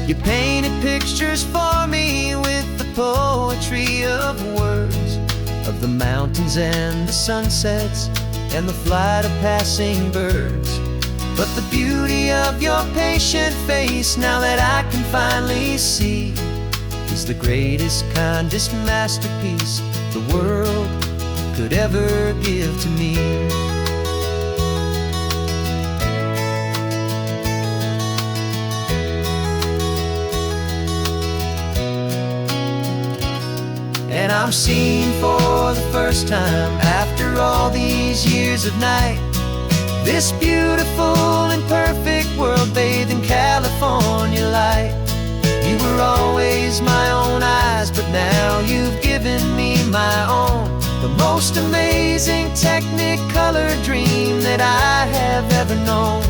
You painted pictures for me with the poetry of words, of the mountains and the sunsets and the flight of passing birds. But the beauty of your patient face, now that I can finally see, is the greatest, kindest masterpiece the world could ever give to me. And I'm seeing for the first time, after all these years of night, this beautiful and perfect world bathed in California light. You were always my own eyes, but now you've given me my own, the most amazing technicolor dream that I have ever known.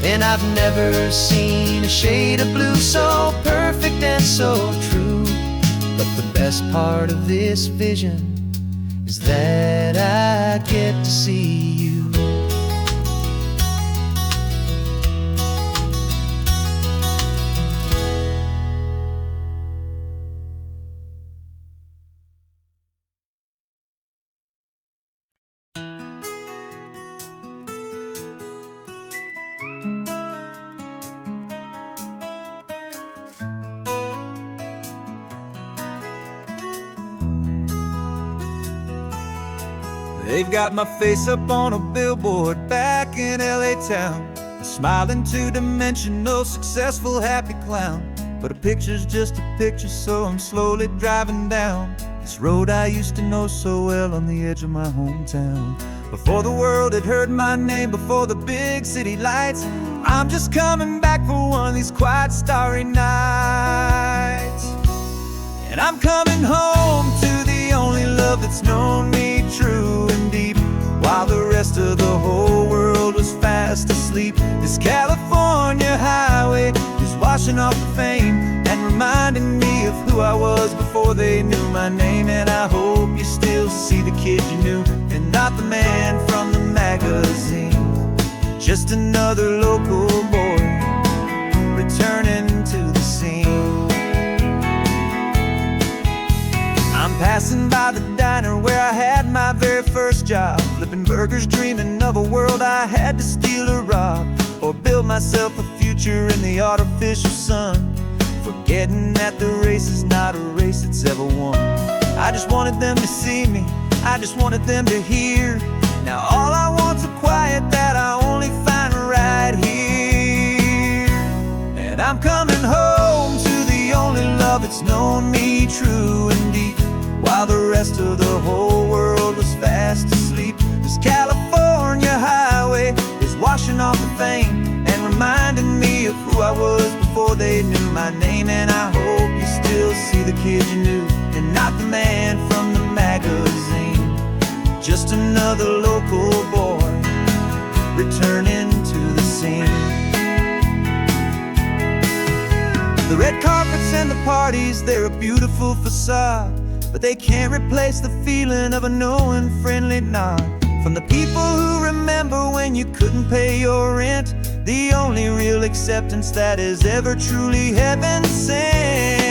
And I've never seen a shade of blue so perfect and so true. But the best part of this vision is that I get to see you. They've got my face up on a billboard back in LA town, a smiling two-dimensional, successful, happy clown. But a picture's just a picture, so I'm slowly driving down this road I used to know so well on the edge of my hometown. Before the world had heard my name, before the big city lights, I'm just coming back for one of these quiet, starry nights. And I'm coming home to the only love that's known me true and deep, while the rest of the whole world was fast asleep. This California highway is washing off the fame and reminding me of who I was before they knew my name. And I hope you still see the kid you knew, and not the man from the magazine. Just another local boy returning to the scene. I'm passing by the diner where I had my very first job, flipping burgers, dreaming of a world I had to steal or rob, or build myself a future in the artificial sun, forgetting that the race is not a race that's ever won. I just wanted them to see me, I just wanted them to hear. Now all I want's a quiet that I only find right here. And I'm coming home to the only love that's known me true and deep, while the rest of the whole world was fast asleep. This California highway is washing off the fame and reminding me of who I was before they knew my name. And I hope you still see the kid you knew, and not the man from the magazine. Just another local boy returning to the scene. The red carpets and the parties, they're a beautiful facade, but they can't replace the feeling of a knowing, friendly nod from the people who remember when you couldn't pay your rent, the only real acceptance that is ever truly heaven sent.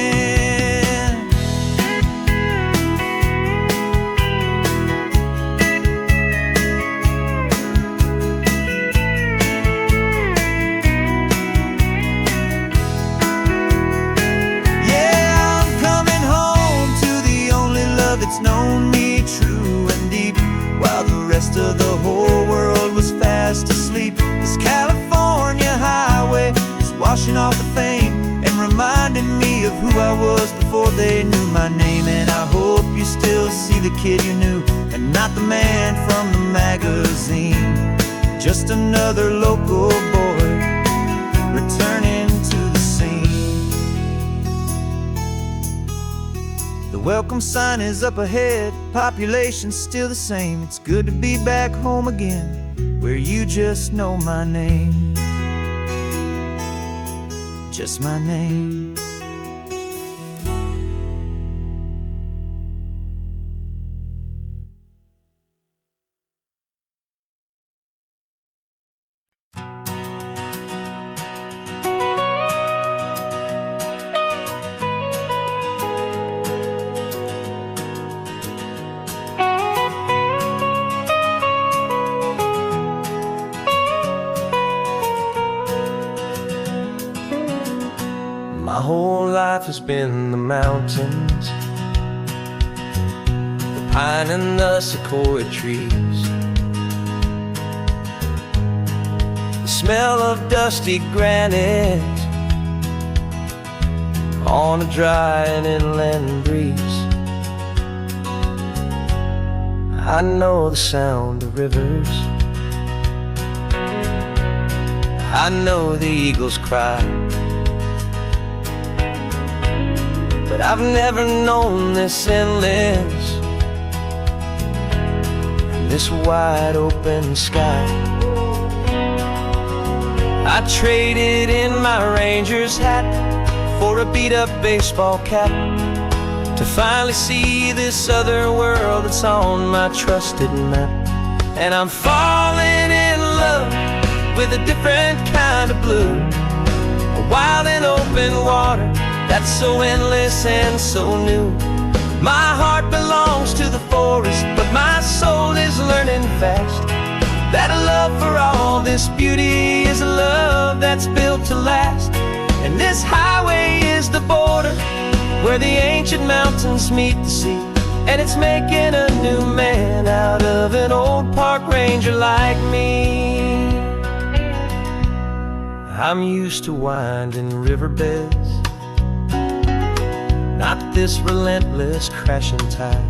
Yeah, I'm coming home to the only love that's known me true and deep, while the rest of the whole world was fast asleep. This California highway is washing off the fame and reminding me of who I was before they knew my name. And I hope you still see the kid you knew, and not the man from the magazine. Just another local boy returning to the scene. The welcome sign is up ahead, population's still the same. It's good to be back home again, where you just know my name. Just my name. My whole life has been the mountains, the pine and the sequoia trees, the smell of dusty granite on a dry and inland breeze. I know the sound of rivers, I know the eagles cry, but I've never known this endless, this wide open sky. I traded in my ranger's hat for a beat-up baseball cap to finally see this other world that's on my trusted map. And I'm falling in love with a different kind of blue, a wild and open water that's so endless and so new. My heart belongs to the forest, but my soul is learning fast that a love for all this beauty is a love that's built to last. And this highway is the border where the ancient mountains meet the sea, and it's making a new man out of an old park ranger like me. I'm used to winding riverbeds, not this relentless crashing tide.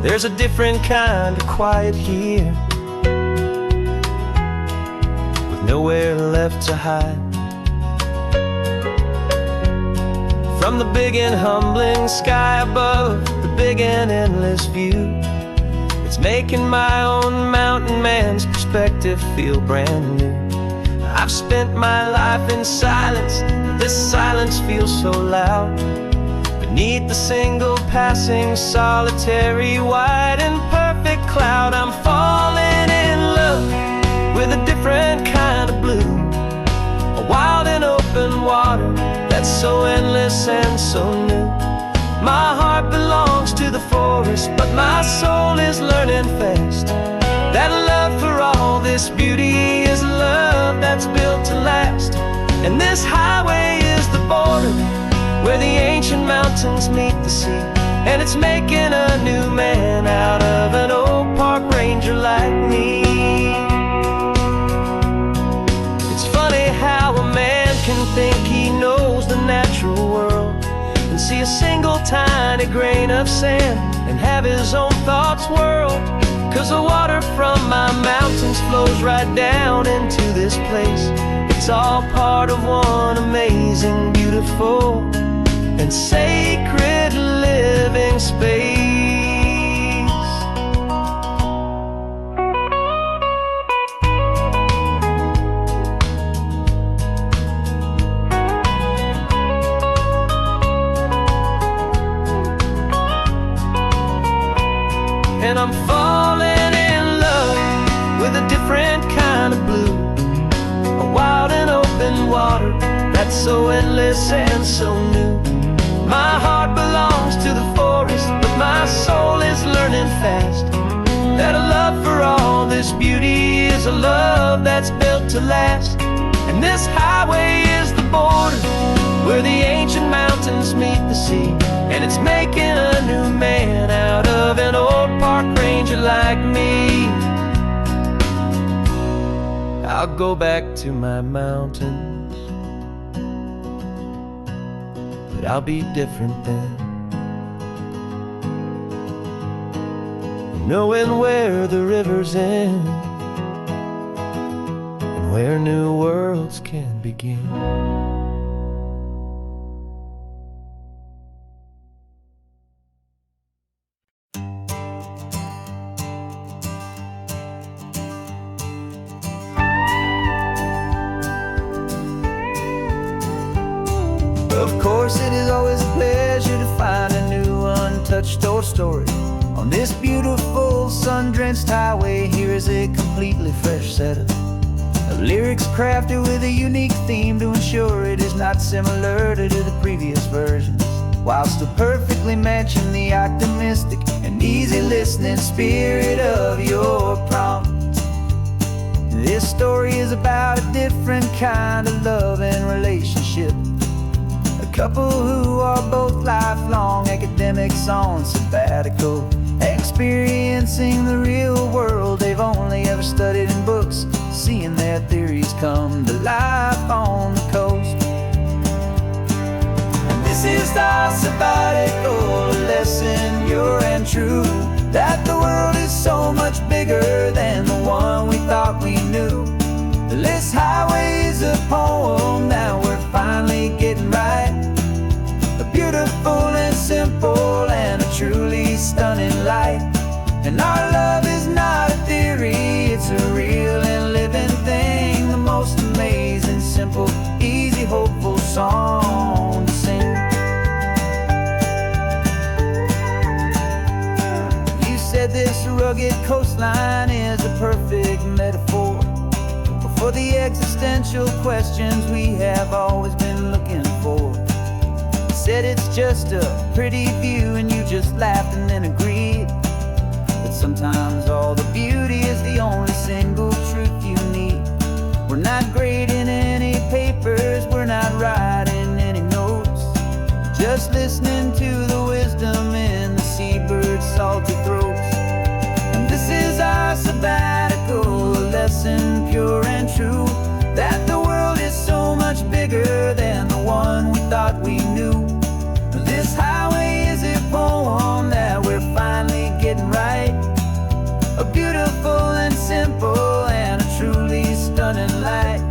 There's a different kind of quiet here, with nowhere left to hide. From the big and humbling sky above, the big and endless view, it's making my own mountain man's perspective feel brand new. I've spent my life in silence, this silence feels so loud. Beneath the single passing solitary white and perfect cloud, I'm falling in love with a different kind of blue, a wild and open water that's so endless and so new. My heart belongs to the forest, but my soul is learning fast that a love for all this beauty is a love that's built to last. And this highway is the border where the ancient mountains meet the sea, and it's making a new man out of an old park ranger like me. It's funny how a man can think he knows the natural world and see a single tiny grain of sand and have his own thoughts whirled. 'Cause the water from my mountains flows right down into this place. It's all part of one amazing, beautiful, and sacred living space. And I'm falling in love with a different kind of blue, a wild and open water that's so endless and so new. My heart belongs to the forest, but my soul is learning fast that a love for all this beauty is a love that's built to last. And this highway is the border where the ancient mountains meet the sea, and it's making a new man out of an old park ranger like me. I'll go back to my mountains, but I'll be different then, knowing where the rivers end and where new worlds can begin. Of course, it is always a pleasure to find a new untouched old story on this beautiful sun-drenched highway. Here is a completely fresh set of lyrics crafted with a unique theme to ensure it is not similar to the previous versions, while still perfectly matching the optimistic and easy listening spirit of your prompt. This story is about a different kind of love and relationship. A couple who are both lifelong academics on sabbatical, experiencing the real world they've only ever studied in books, seeing their theories come to life on the coast. And this is our sabbatical, a lesson pure and true, that the world is so much bigger than the one we thought we knew. This highway is a poem that we're finally getting right. A beautiful and simple and a truly stunning light. And our love is not a theory, it's a real and living thing. The most amazing, simple, easy, hopeful song to sing. You said this rugged coastline is a perfect metaphor for the existential questions we have always been looking for. You said it's just a pretty view and you just laughed and then agreed. But sometimes all the beauty is the only single truth you need. We're not grading any papers, we're not writing any notes, just listening to the wisdom in the seabird's salty throats. And this is our sabbatical, a lesson pure and true, that the world is so much bigger than the one we thought we knew. This highway is a poem that we're finally getting right. A beautiful and simple and a truly stunning light.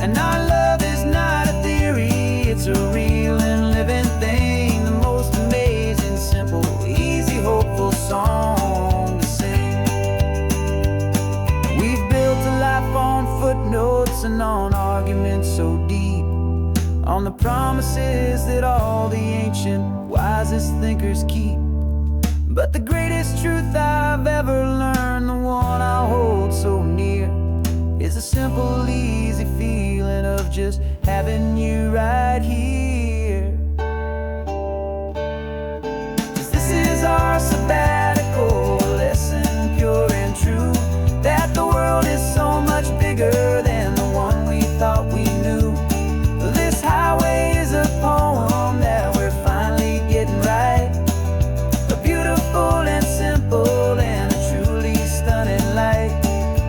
And our love is not a theory, it's a real and living thing. The most amazing, simple, easy, hopeful song to sing. We've built a life on footnotes and on arguments so deep, on the promises that all the ancient, wisest thinkers keep. But the greatest truth I've ever learned, the one I hold so near, is a simple, easy feeling of just having you right here. 'Cause this is our sabbatical, lesson pure and true, that the world is so much bigger than the one we thought we knew. This highway is a poem that we're finally getting right. A beautiful and simple and a truly stunning light.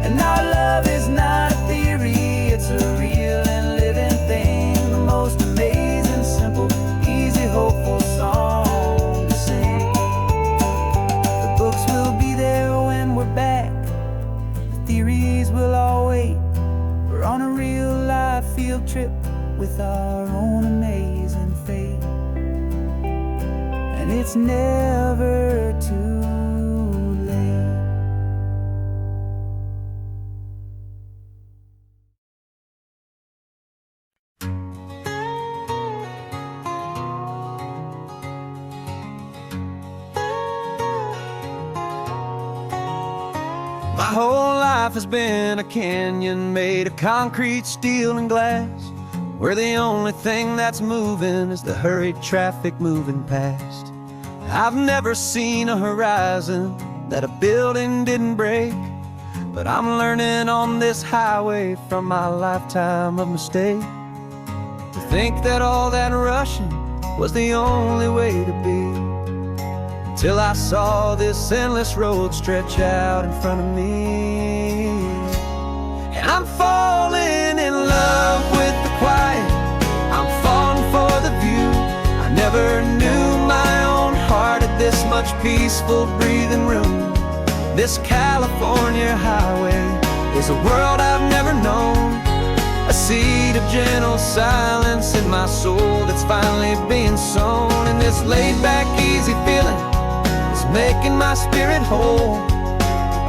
And our love is not a theory, it's a real and living thing. The most amazing, simple, easy, hopeful song to sing. The books will be there when we're back, the theories will all wait. We're on a real life field trip with our own amazing fate. And it's never too late. My whole life has been a canyon made of concrete, steel, and glass, where the only thing that's moving is the hurried traffic moving past. I've never seen a horizon that a building didn't break, but I'm learning on this highway from my lifetime of mistake, to think that all that rushing was the only way to be, till I saw this endless road stretch out in front of me. And I'm falling in love with the quiet, I'm falling for the view. I never knew my own heart had this much peaceful breathing room. This California highway is a world I've never known, a seed of gentle silence in my soul that's finally being sown. And this laid-back, easy feeling is making my spirit whole.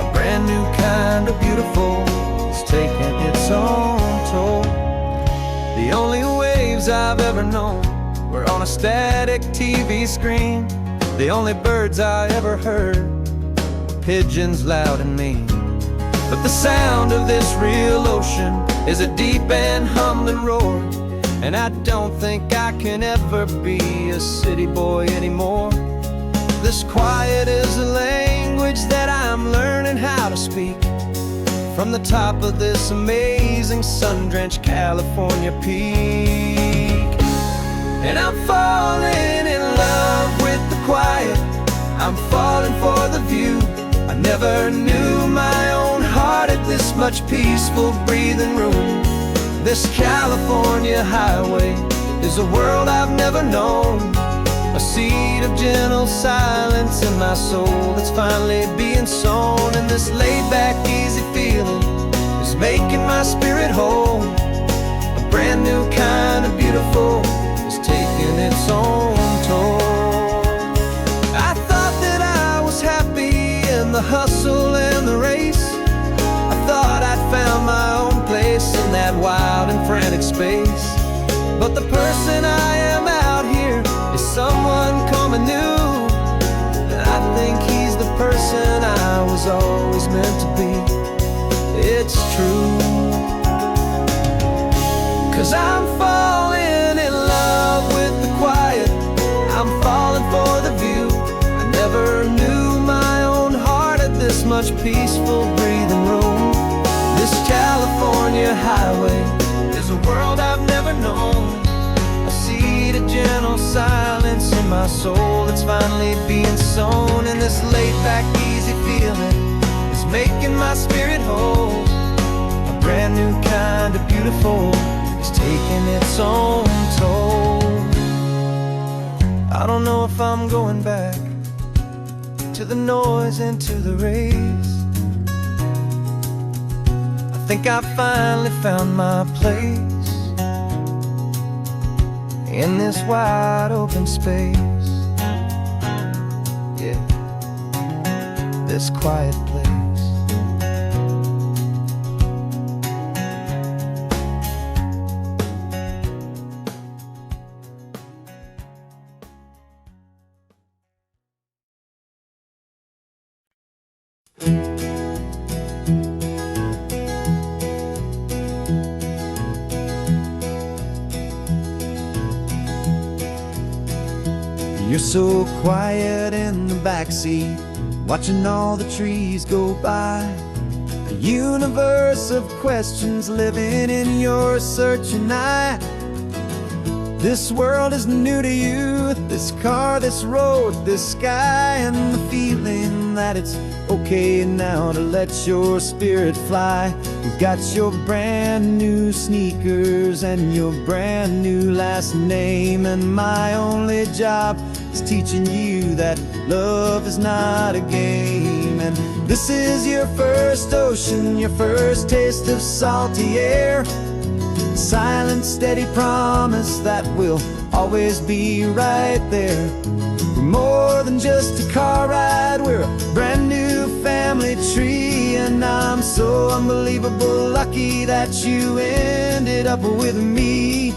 A brand new kind of beautiful is taking its own toll. The only waves I've ever known were on a static TV screen. The only birds I ever heard were pigeons loud and mean. But the sound of this real ocean is a deep and humbling roar, and I don't think I can ever be a city boy anymore. This quiet is a language that I'm learning how to speak, from the top of this amazing sun-drenched California peak. And I'm falling in love with the quiet, I'm falling for the view. I never knew my own heart had this much peaceful breathing room. This California highway is a world I've never known, a seed of gentle silence in my soul that's finally being sown. And this laid-back, easy feeling is making my spirit whole. A brand new kind of beautiful is taking its own toll. I thought that I was happy in the hustle and the race. I thought I'd found my own place in that wild and frantic space. But the person I am out here is someone coming new, and I think he's the person I was always meant to be. It's true, 'cause I'm falling in love with the quiet, I'm falling for the view. I never knew my own heart had this much peaceful breathing room. This California highway is a world I've never known, a seed of gentle silence in my soul that's finally being sown. And this laid-back, easy feeling is making my spirit whole. A brand new kind of beautiful is taking its own toll. I don't know if I'm going back to the noise and to the race. I think I finally found my place in this wide open space, yeah, this quiet place. You're so quiet in the backseat, watching all the trees go by. A universe of questions living in your searching eye. This world is new to you, this car, this road, this sky, and the feeling that it's okay now to let your spirit fly. You've got your brand new sneakers and your brand new last name, and my only job is teaching you that love is not a game. And this is your first ocean, your first taste of salty air, silent, steady promise that we'll always be right there. We're more than just a car ride, we're a brand new family tree. And I'm so unbelievable lucky that you ended up with me.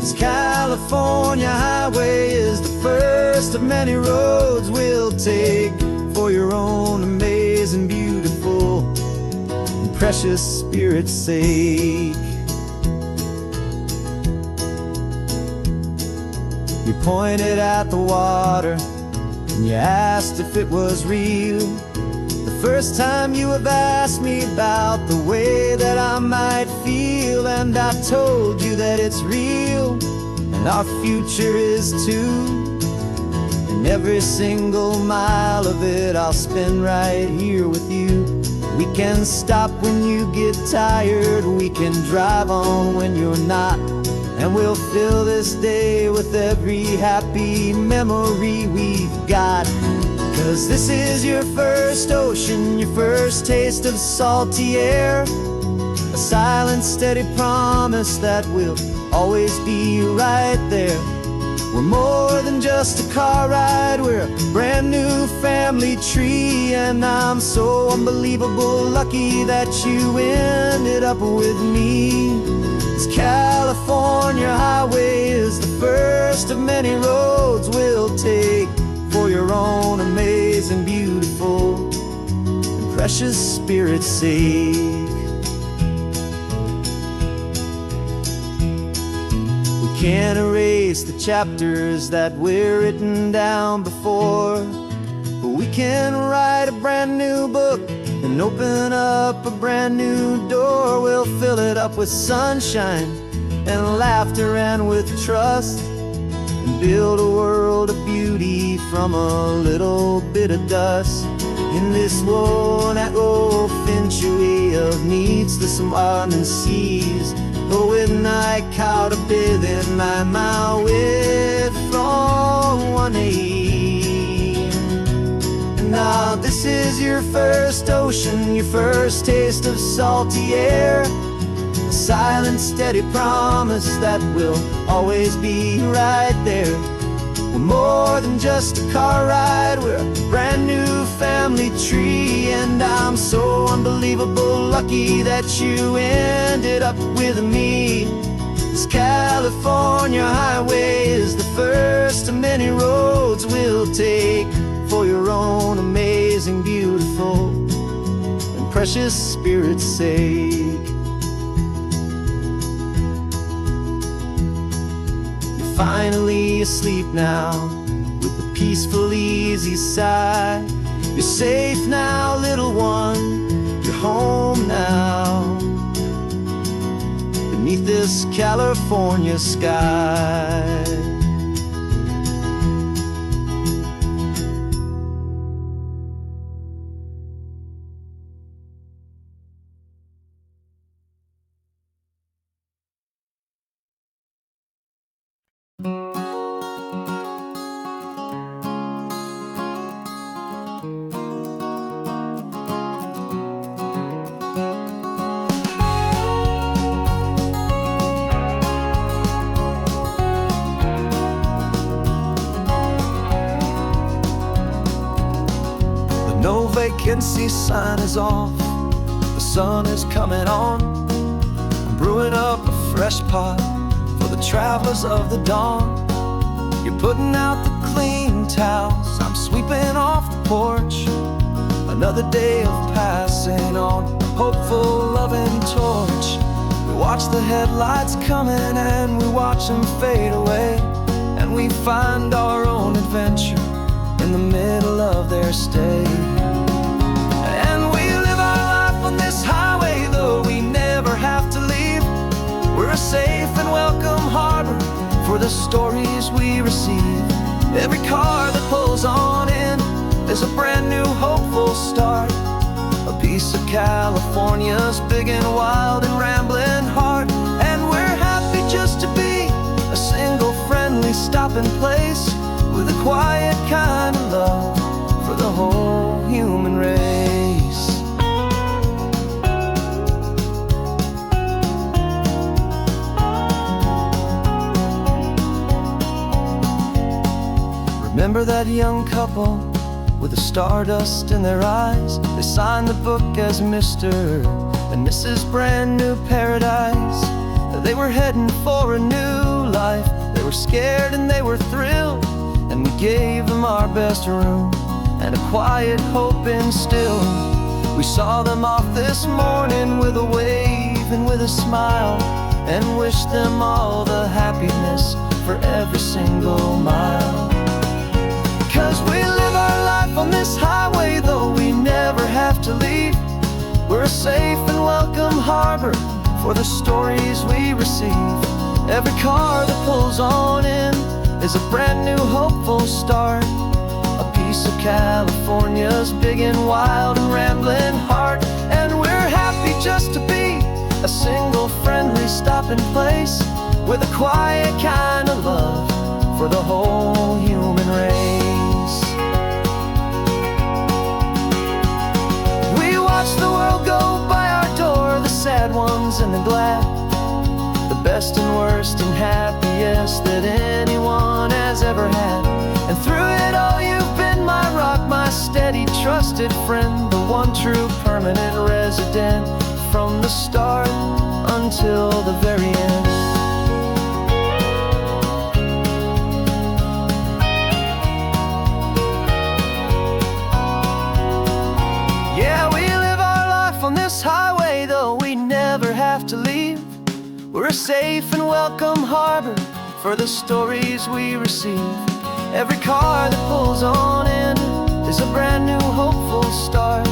This California highway is the first of many roads we'll take for your own amazing, beautiful, and precious spirit's sake. You pointed at the water and you asked if it was real. The first time you have asked me about the way that I might feel, and I told you that it's real and our future is too. And every single mile of it I'll spend right here with you. We can stop when you get tired, we can drive on when you're not, and we'll fill this day with every happy memory we've got. 'Cause this is your first ocean, your first taste of salty air, a silent, steady promise that we'll always be right there. We're more than just a car ride, we're a brand new family tree. And I'm so unbelievable lucky that you ended up with me. This California highway is the first of many roads we'll take for your own amazing, beautiful, and precious spirit's sake. We can't erase the chapters that were written down before, but we can write a brand new book and open up a brand new door. We'll fill it up with sunshine and laughter and with trust, and build a world of beauty from a little bit of dust. In this world that finchuí of needs the sumwanan seas, but with night caught a bit in my with from one aim. And now this is your first ocean, your first taste of salty air, a silent steady promise that we'll always be right there. We're more than just a car ride, we're a brand new family tree. And I'm so unbelievable lucky that you ended up with me. This California highway is the first of many roads we'll take for your own amazing, beautiful, and precious spirit's sake. Finally asleep now, with a peaceful, easy sigh. You're safe now, little one, you're home now, beneath this California sky. No vacancy sign is off, the sun is coming on. I'm brewing up a fresh pot for the travelers of the dawn. You're putting out the clean towels, I'm sweeping off the porch. Another day of passing on a hopeful, loving torch. We watch the headlights coming and we watch them fade away, and we find our own adventure in the middle of their stay. And we live our life on this highway, though we never have to leave. We're a safe and welcome harbor for the stories we receive. Every car that pulls on in is a brand new hopeful start, a piece of California's big and wild and rambling heart. And we're happy just to be a single friendly stopping place, with a quiet kind of love for the whole human race. Remember that young couple with the stardust in their eyes? They signed the book as Mr. and Mrs. Brand New Paradise. They were heading for a new life. They were scared and they were thrilled, and we gave them our best room and a quiet hope instilled. We saw them off this morning with a wave and with a smile, and wished them all the happiness for every single mile. 'Cause we live our life on this highway, though we never have to leave. We're a safe and welcome harbor for the stories we receive. Every car that pulls on in is a brand new hopeful start, a piece of California's big and wild and rambling heart. And we're happy just to be a single friendly stopping place, with a quiet kind of love for the whole human race. We watch the world go by our door, the sad ones and the glad, the best and worst and happiest that anyone has ever had. And through it all you've been my rock, my steady trusted friend, the one true permanent resident, from the start until the very end. Yeah, we live our life on this highway, though we never have to leave. We're a safe and welcome harbor for the stories we receive. Every car that pulls on in is a brand new hopeful start,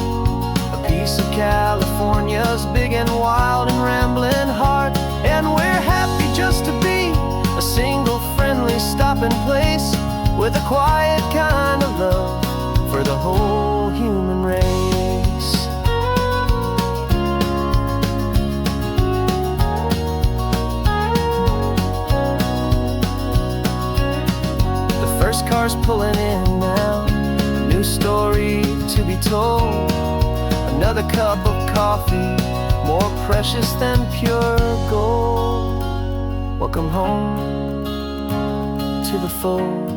a piece piece of California's big and wild and rambling heart. And we're happy just to be a single friendly stopping place with a quiet kind of love for the whole human race. The first car's pulling in now, a new story to be told. Another cup of coffee, more precious than pure gold. Welcome home to the fold.